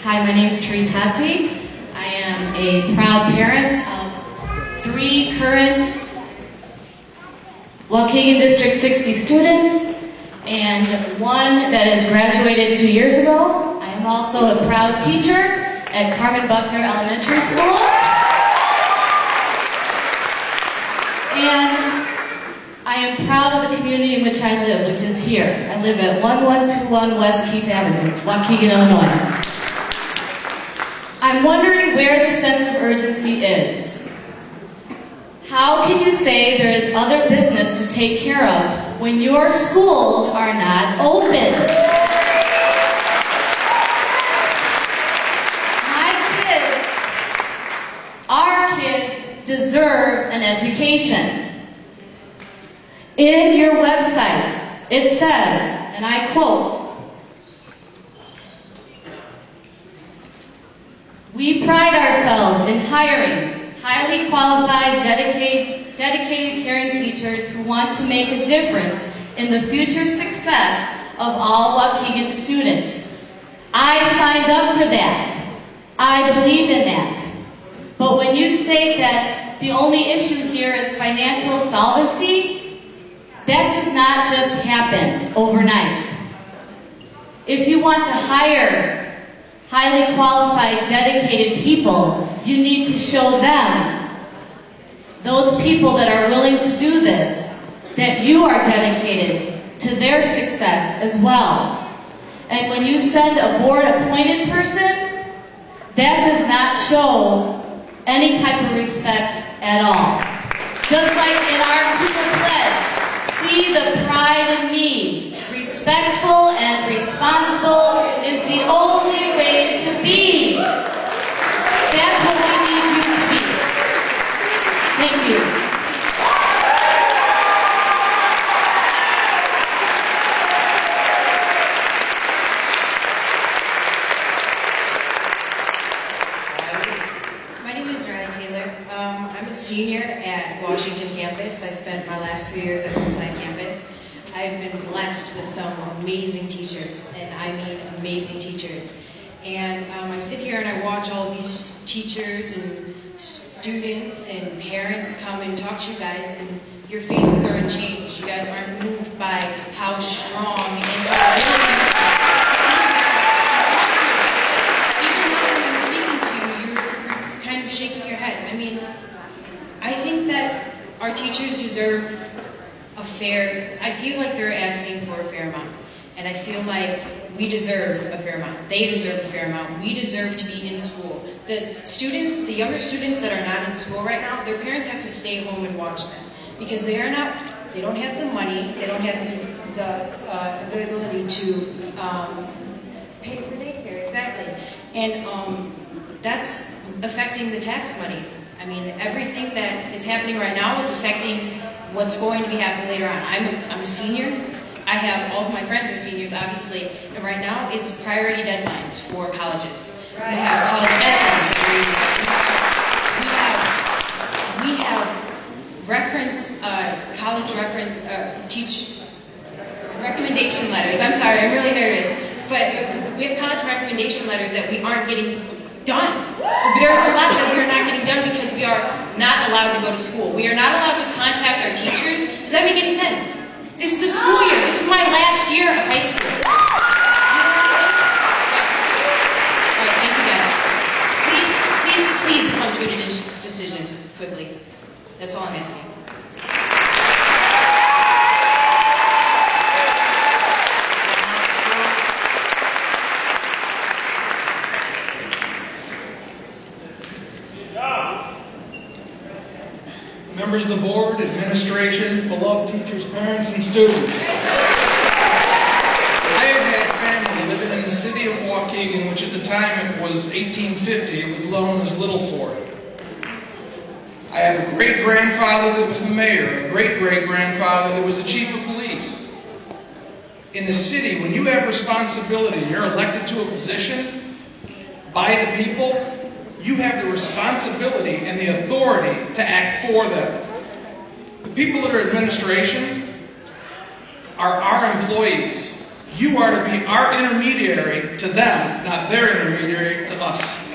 Hi, my name is Therese Hatzi. I am a proud parent of 3 current Waukegan District 60 students and 1 that has graduated 2 years ago. I am also a proud teacher at Carmen Buckner Elementary School. And I am proud of the community in which I live, which is here. I live at 1121 West Keith Avenue, Waukegan, Illinois. I'm wondering where the sense of urgency is. How can you say there is other business to take care of when your schools are not open? My kids, our kids, deserve an education. In your website, it says, and I quote, "We pride ourselves in hiring highly qualified, dedicated, caring teachers who want to make a difference in the future success of all Waukegan students." I signed up for that. I believe in that. But when you state that the only issue here is financial solvency, that does not just happen overnight. If you want to hire highly qualified, dedicated people, you need to show them, those people that are willing to do this, that you are dedicated to their success as well. And when you send a board-appointed person, that does not show any type of respect at all. Just like in our People Pledge, see the pride in me. Respectful and responsible is the only way to be. That's what we need you to be. Thank you. My name is Riley Taylor. I'm a senior at Washington campus. I spent my last 3 years at Riverside campus. I've been blessed with some amazing teachers, and I mean amazing teachers. And I sit here and I watch all of these teachers and students and parents come and talk to you guys, and your faces are unchanged. You guys aren't moved by how strong and even when I'm speaking to you, you're kind of shaking your head. I mean, I think that our teachers deserve a fair, I feel like they're asking for a fair amount. And I feel like we deserve a fair amount. They deserve a fair amount. We deserve to be in school. The students, the younger students that are not in school right now, their parents have to stay home and watch them. Because they don't have the money, they don't have the ability to pay for daycare, exactly. And that's affecting the tax money. I mean, everything that is happening right now is affecting what's going to be happening later on. I'm a senior. I have, all of my friends are seniors, obviously, and right now is priority deadlines for colleges. We have college essays that we have reference, college reference, recommendation letters. I'm sorry, I'm really nervous. But we have college recommendation letters that we aren't getting done. There's a lot that we are not getting done because we are not allowed to go to school. We are not allowed to contact our teachers. Does that make any sense? This is the school year. This is my last year of high school. All right, thank you guys. Please come to a decision quickly. That's all I'm asking. Members of the board, administration, beloved teachers, parents, and students. I have had family living in the city of Waukegan, which at the time it was 1850, it was known as Little Fort. I have a great-grandfather that was the mayor, a great-great-grandfather that was the chief of police. In the city, when you have responsibility and you're elected to a position by the people, you have the responsibility and the authority to act for them. The people that are administration are our employees. You are to be our intermediary to them, not their intermediary to us.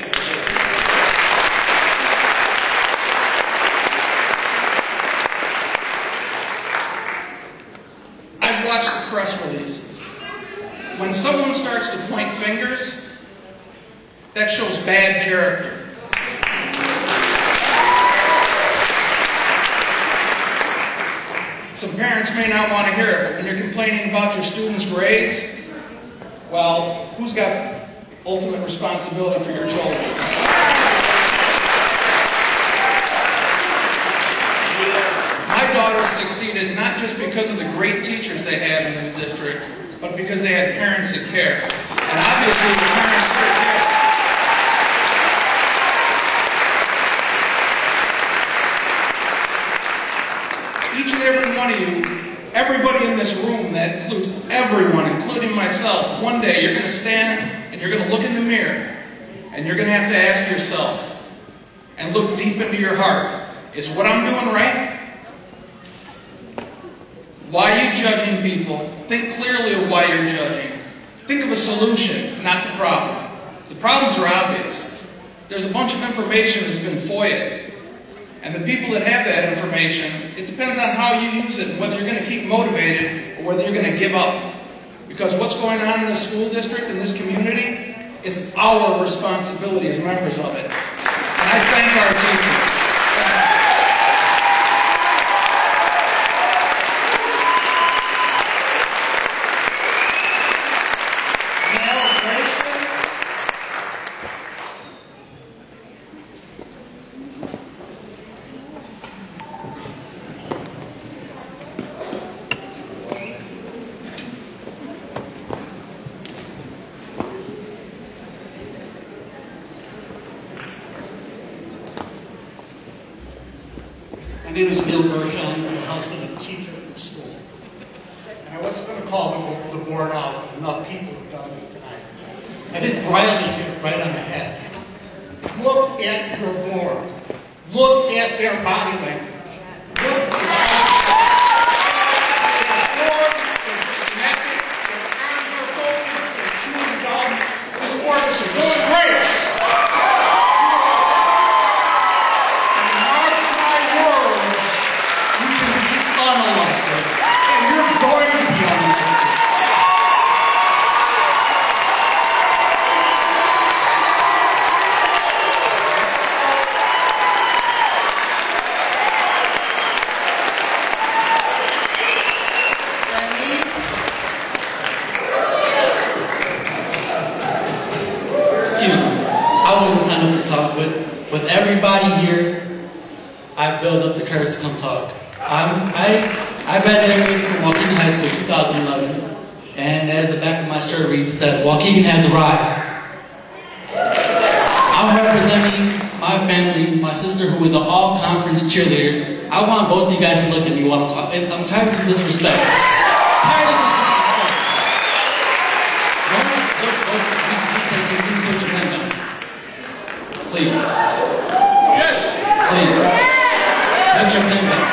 I've watched the press releases. When someone starts to point fingers, that shows bad character. Some parents may not want to hear it, but when you're complaining about your students' grades, well, who's got ultimate responsibility for your children? My daughters succeeded not just because of the great teachers they had in this district, but because they had parents that care. And obviously the parents that care. Each and every one of you, everybody in this room, that includes everyone, including myself, one day you're going to stand and you're going to look in the mirror and you're going to have to ask yourself and look deep into your heart, is what I'm doing right? Why are you judging people? Think clearly of why you're judging. Think of a solution, not the problem. The problems are obvious. There's a bunch of information that's been FOIA'd. And the people that have that information, it depends on how you use it and whether you're going to keep motivated or whether you're going to give up. Because what's going on in the school district, in this community, is our responsibility as members of it. And I thank our teachers. My name is Neil Gershon. I'm the husband of a teacher at the school. And I wasn't going to call the board out. Enough people have done it tonight. I think Briley hit it right on the head. Look at your board. Look at their body language. Look at their board. They're snapping. Their arms are folded. They're chewing gum. This board is doing great. Unelected, and you're going to be unelected. Excuse me, I wasn't signed up to talk, but with everybody here, I build up the courage to come talk. I graduated from Waukegan High School in 2011, and as the back of my shirt reads, it says, Waukegan has arrived. I'm representing my family, my sister who is an all-conference cheerleader. I want both of you guys to look at me while I'm talking. I'm tired of the disrespect. Tired of the disrespect. Please put your hand down. Please. Please. Put your hand down.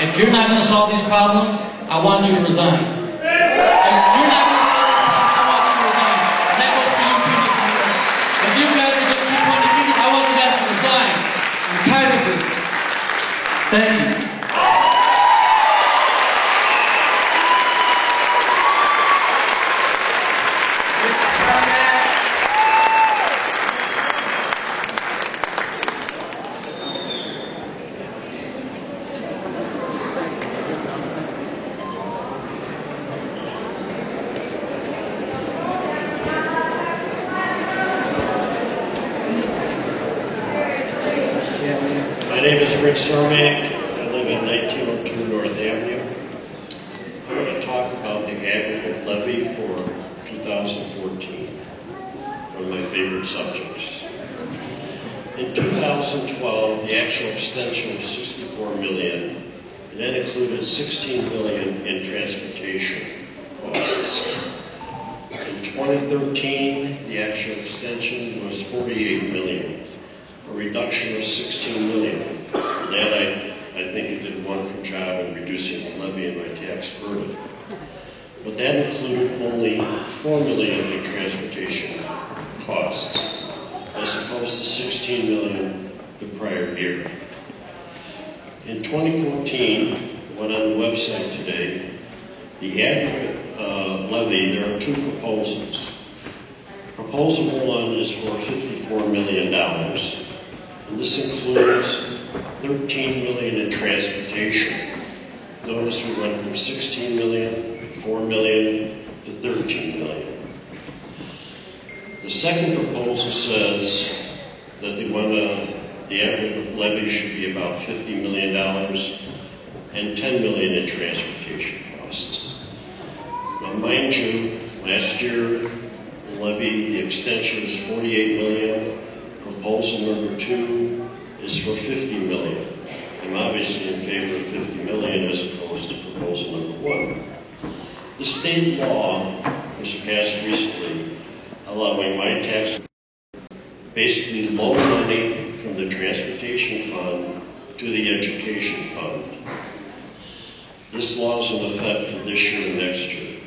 If you're not going to solve these problems, I want you to resign. If you're not going to solve these problems, I want you to resign. And that goes for you too, Mr. Mayor. If you guys are going to keep pointing fingers, I want you guys to resign. I'm tired of this. Thank you. My name is Rick Cermak. I live at 1902 North Avenue. I'm going to talk about the aggregate levy for 2014, one of my favorite subjects. In 2012, the actual extension was $64 million, and that included $16 million in transportation costs. In 2013, the actual extension was $48 million, a reduction of $16 million. And that I think it did a wonderful job in reducing the levy and my tax burden. But that included only $4 million in transportation costs, as opposed to $16 million the prior year. In 2014, I went on the website today, the aggregate levy, there are two proposals. Proposal one is for $54 million, and this includes $13 million in transportation. Notice we went from $16 million, $4 million, to $13 million. The second proposal says that they want the aggregate levy should be about $50 million and $10 million in transportation costs. Now, mind you, last year the levy, the extension was $48 million. Proposal number 2 is for $50 million. I'm obviously in favor of $50 million as opposed to proposal number 1. The state law was passed recently allowing my tax basically loan money from the transportation fund to the education fund. This law is in effect for this year and next year.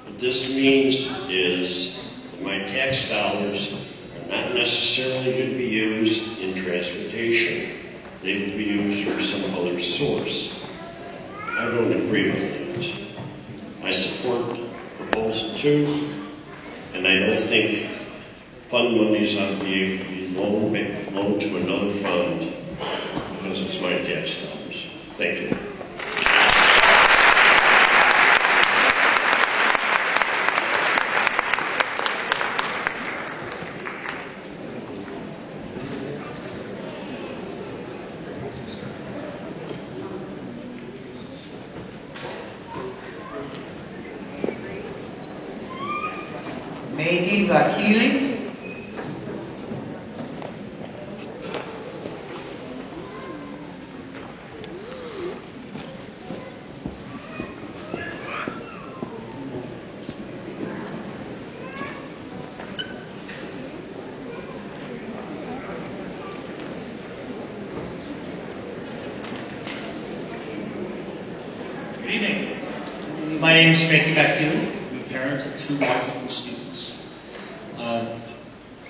What this means is that my tax dollars are not necessarily going to be used in transportation. They will be used from some other source. I don't agree with that. I support proposal 2, and I don't think fund monies ought to be loaned to another fund because it's my tax dollars. Thank you. Mehdi Vakili. Good evening. My name is Mehdi Vakili. I'm a parent of 2 Waukegan students.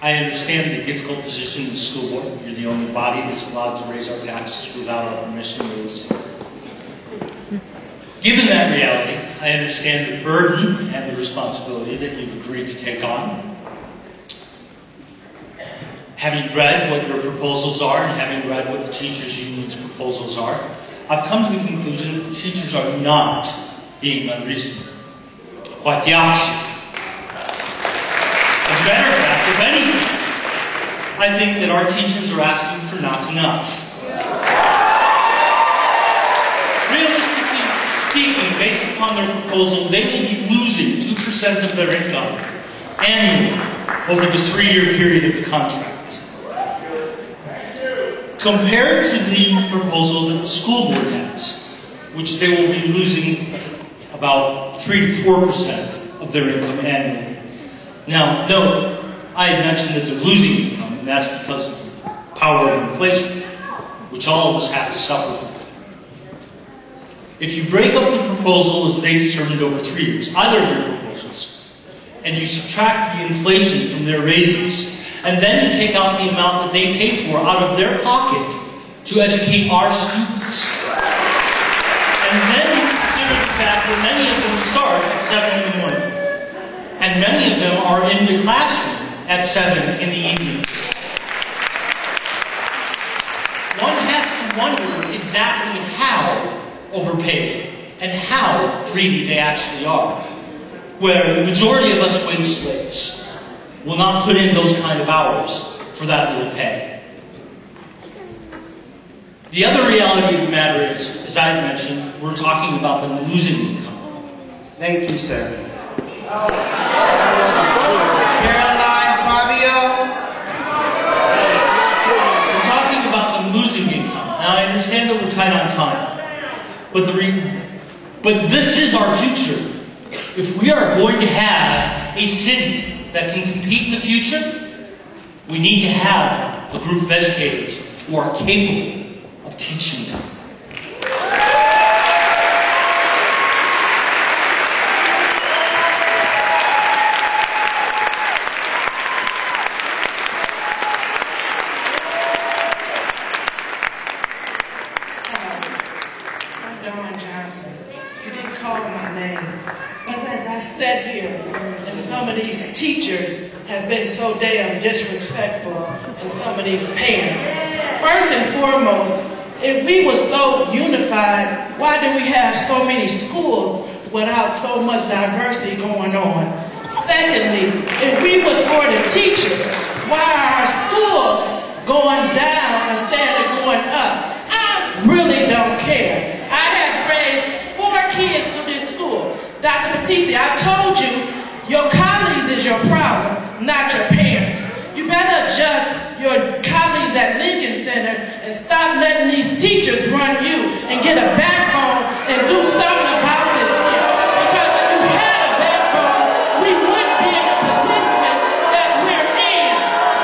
I understand the difficult position of the school board. You're the only body that's allowed to raise our taxes without our permission. Given that reality, I understand the burden and the responsibility that you've agreed to take on. Having read what your proposals are and having read what the teachers' union's proposals are, I've come to the conclusion that the teachers are not being unreasonable. Quite the opposite. As a matter of fact, if anything, I think that our teachers are asking for not enough. Realistically speaking, based upon their proposal, they will be losing 2% of their income annually over the 3-year period of the contract. Compared to the proposal that the school board has, which they will be losing about 3 to 4% of their income annually. Now, note, I had mentioned that they're losing income, and that's because of the power of inflation, which all of us have to suffer from. If you break up the proposal as they determined over 3 years, either of your proposals, and you subtract the inflation from their raises, and then you take out the amount that they pay for out of their pocket to educate our students, and then you consider the fact that many of them start at 7 in the morning. And many of them are in the classroom at 7 in the evening. One has to wonder exactly how overpaid and how greedy they actually are, where the majority of us wage slaves will not put in those kind of hours for that little pay. The other reality of the matter is, as I mentioned, we're talking about them losing income. Thank you, sir. Caroline Fabio. Now, I understand that we're tight on time, but this is our future. If we are going to have a city that can compete in the future, we need to have a group of educators who are capable of teaching them. I'm Dawn Johnson. You didn't call my name. But as I sat here, and some of these teachers have been so damn disrespectful, and some of these parents. First and foremost, if we were so unified, why do we have so many schools without so much diversity going on? Secondly, if we was for the teachers, why are our schools going down instead of going up? I really don't care. I have raised 4 kids through this school. Dr. Patisi, I told you, your colleagues is your problem, not your parents. You better adjust your colleagues at Lincoln Center and stop letting these teachers run you and get a backbone and do something about this. Because if you had a backbone, we wouldn't be in the predicament that we're in.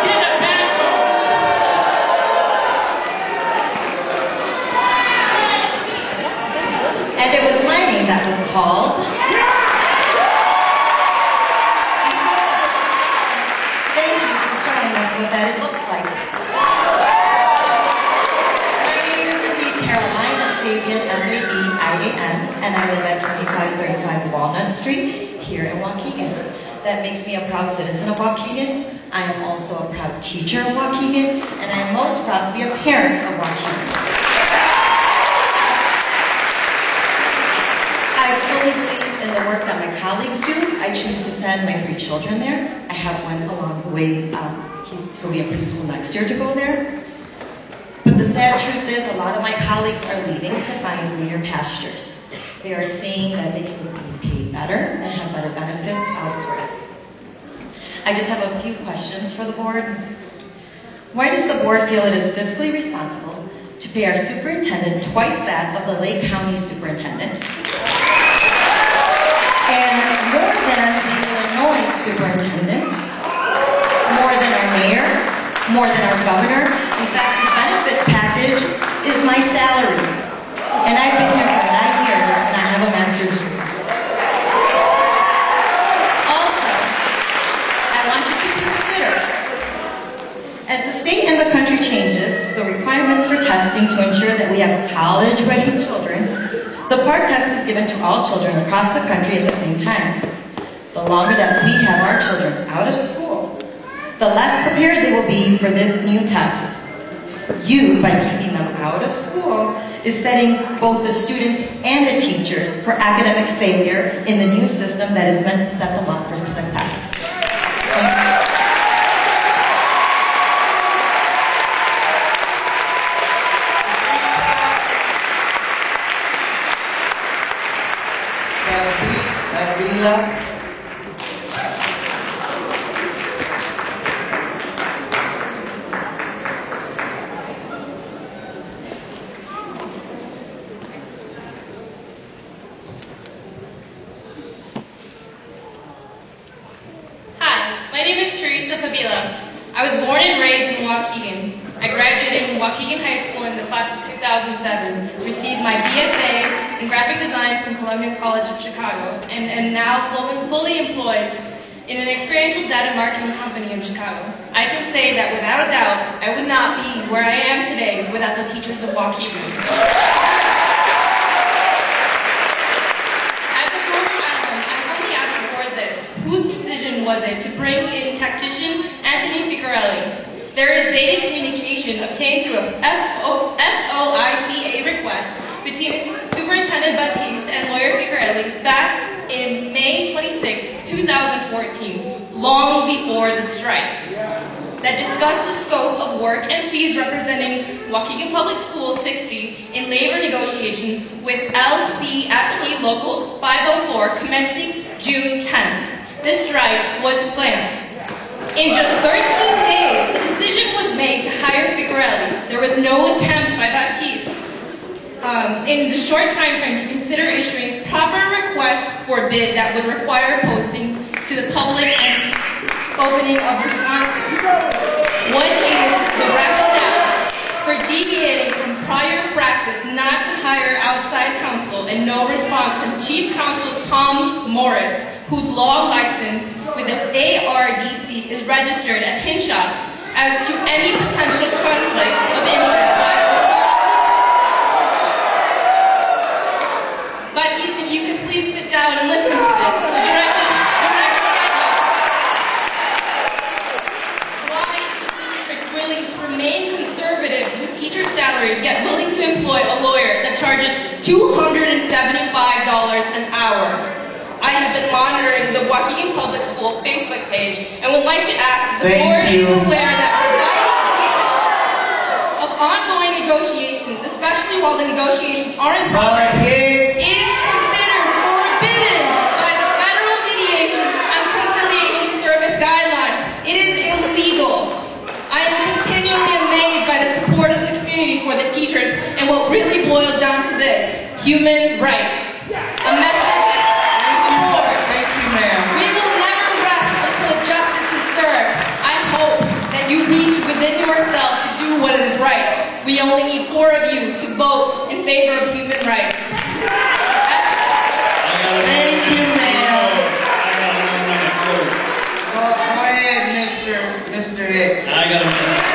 Get a backbone. And it was my name that was called. Thank you for showing us what that it looks like. My name is indeed Carolina Fabian, F-A-B-I-A-N, and I live at 2535 Walnut Street here in Waukegan. That makes me a proud citizen of Waukegan. I am also a proud teacher of Waukegan, and I am most proud to be a parent of Waukegan. I fully believe in the work that my colleagues do. I choose to send my 3 children there. I have one along the way. He'll be in preschool next year to go there. But the sad truth is a lot of my colleagues are leaving to find greener pastures. They are seeing that they can be paid better and have better benefits elsewhere. I just have a few questions for the board. Why does the board feel it is fiscally responsible to pay our superintendent twice that of the Lake County superintendent? And more than the Illinois superintendent, more than our mayor, more than our governor. In fact, his benefits package is my salary. And I've been here for 9 years and I have a master's degree. Also, I want you to consider, as the state and the country changes the requirements for testing to ensure that we have college-ready children, the PARCC test is given to all children across the country at the same time. The longer that we have our children out of school, the less prepared they will be for this new test. You, by keeping them out of school, is setting both the students and the teachers for academic failure in the new system that is meant to set them up for success. Thank you. My name is Teresa Pabila. I was born and raised in Waukegan. I graduated from Waukegan High School in the class of 2007, received my BFA in graphic design from Columbia College of Chicago, and am now fully employed in an experiential data marketing company in Chicago. I can say that without a doubt, I would not be where I am today without the teachers of Waukegan. Whose decision was it to bring in tactician Anthony Ficarelli? There is data communication obtained through a FOICA request between Superintendent Batiste and lawyer Ficarelli back in May 26, 2014, long before the strike, that discussed the scope of work and fees representing Waukegan Public Schools 60 in labor negotiation with LCFT Local 504 commencing June 10th. This strike was planned. In just 13 days, the decision was made to hire Retire Ficarelli. There was no attempt by Batiste in the short time frame to consider issuing proper requests for bid that would require posting to the public and opening of responses. What is the rationale for deviating from prior practice not to hire outside counsel and no response from Chief Counsel Tom Morris, whose law license with the ARDC is registered at Hinshaw, as to any potential conflict of interest? Batiste, if you could please sit down and listen to this. It's directed at you. Why is the district willing to remain conservative with teacher salary, yet willing to employ a lawyer that charges $275 an hour? I have been monitoring the Waukegan Public School Facebook page and would like to ask if the board is aware that providing details of ongoing negotiations, especially while the negotiations are in progress, is considered forbidden by the Federal Mediation and Conciliation Service guidelines. It is illegal. I am continually amazed by the support of the community for the teachers and what really boils down to this: human rights. A message. We will never rest until justice is served. I hope that you reach within yourself to do what is right. We only need 4 of you to vote in favor of human rights. Thank you, ma'am. Go ahead, Mr. X. I got a minute.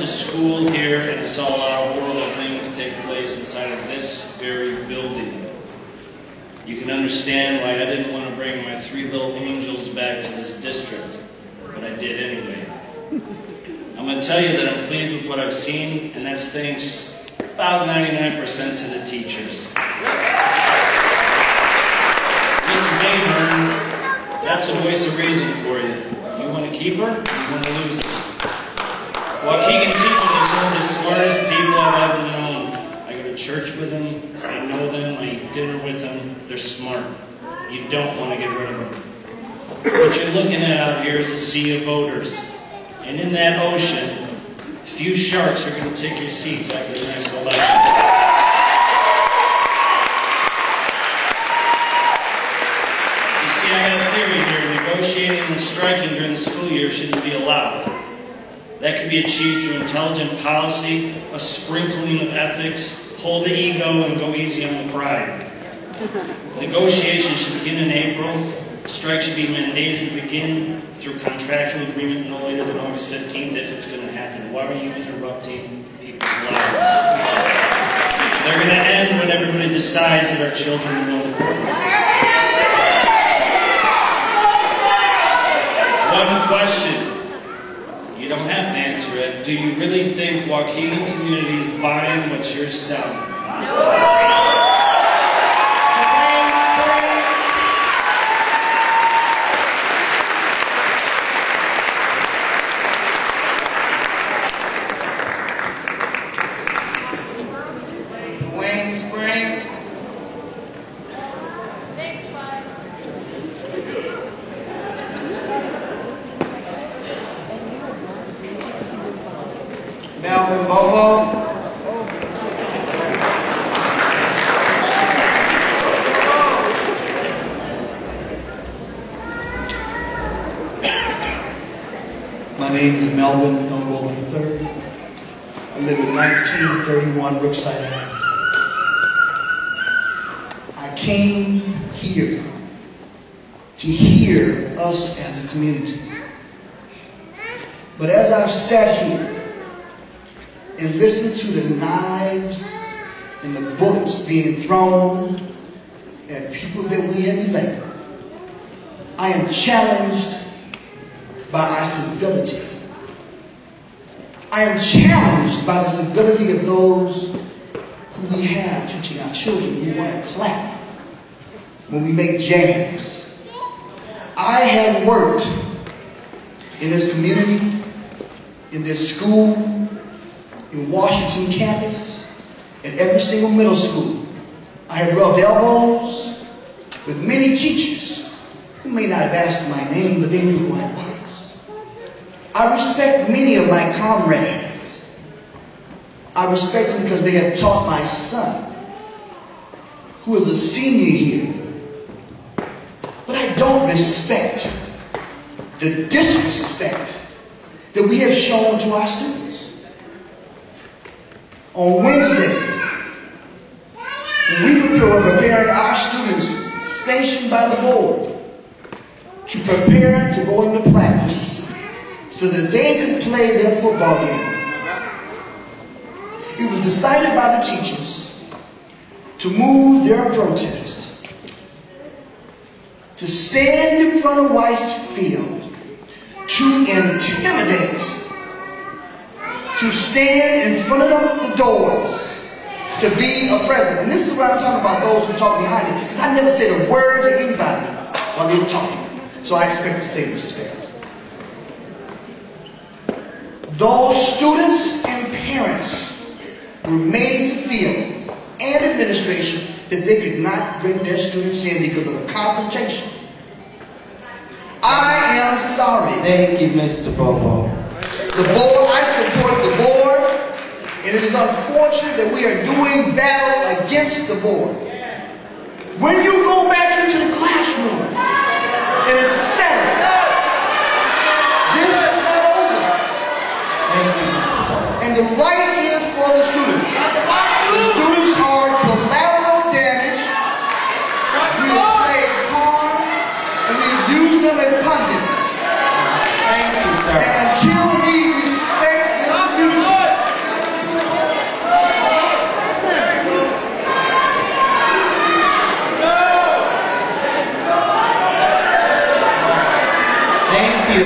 School here, and I saw a lot of horrible things take place inside of this very building. You can understand why I didn't want to bring my 3 little angels back to this district, but I did anyway. I'm going to tell you that I'm pleased with what I've seen, and that's thanks about 99% to the teachers. Mrs. Ahern, that's a voice of reason for you. Do you want to keep her, or do you want to lose her? Waukegan teachers are some of the smartest people I've ever known. I go to church with them, I know them, I eat dinner with them. They're smart. You don't want to get rid of them. What you're looking at out here is a sea of voters. And in that ocean, a few sharks are going to take your seats after the next election. You see, I got a theory here. Negotiating and striking during the school year shouldn't be allowed. That could be achieved through intelligent policy, a sprinkling of ethics, hold the ego, and go easy on the pride. Negotiations should begin in April. Strike should be mandated to begin through contractual agreement no later than August 15th if it's going to happen. Why are you interrupting people's lives? They're going to end when everybody decides that our children are no further. One question. You don't have to answer it. Do you really think Waukegan community is buying what you're selling? Wayne Springs. Melvin Bobo. My name is Melvin Bobo III. I live at 1931 Brookside Avenue. I came here to hear us as a community. But as I've sat here and listened to the knives and the bullets being thrown at people that we have elected, I am challenged by our civility. I am challenged by the civility of those who we have teaching our children who want to clap when we make jabs. I have worked in this community, in this school, in Washington campus, at every single middle school, I have rubbed elbows with many teachers who may not have asked my name, but they knew who I was. I respect many of my comrades. I respect them because they have taught my son, who is a senior here. But I don't respect the disrespect that we have shown to our students. On Wednesday, when we were preparing our students, sanctioned by the board, to prepare to go into practice so that they could play their football game, it was decided by the teachers to move their protest, to stand in front of Weiss Field, to intimidate, to stand in front of the doors, to be a president. And this is what I'm talking about, those who talk behind it. Because I never said a word to anybody while they were talking. So I expect the same respect. Those students and parents were made to feel, and administration, that they could not bring their students in because of a confrontation. I am sorry. Thank you, Mr. Bobo. The board, I support the board, and it is unfortunate that we are doing battle against the board. When you go back into the classroom, it is settled. This is not over. Thank you, Mr. Bobo. And the right is for the students. The students are collateral damage. We have played pawns, and we have used them as pundits. Thank you, sir. And until we respect this community, thank you. Thank you.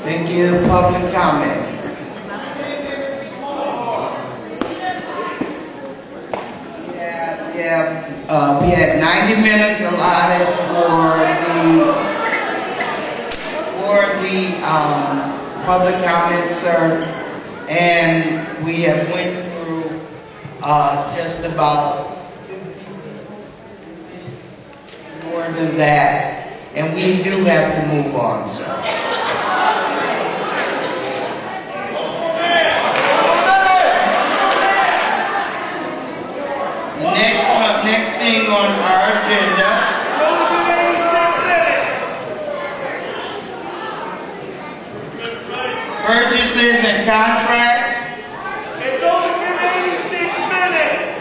Thank you. Public comment. We had 90 minutes allotted for the public comment, sir, and we have went through just about more than that, and we do have to move on, sir. Next thing on our agenda purchases and contracts. It's only been 86 minutes.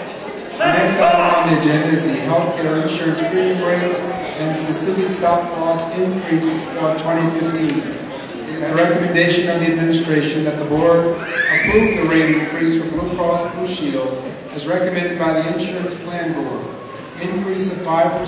Next item on the agenda is the healthcare insurance premium rates and specific stop loss increase for 2015. It is the recommendation of the administration that the board approve the rate increase for Blue Cross Blue Shield as recommended by the Insurance Plan Board. Increase of 5%.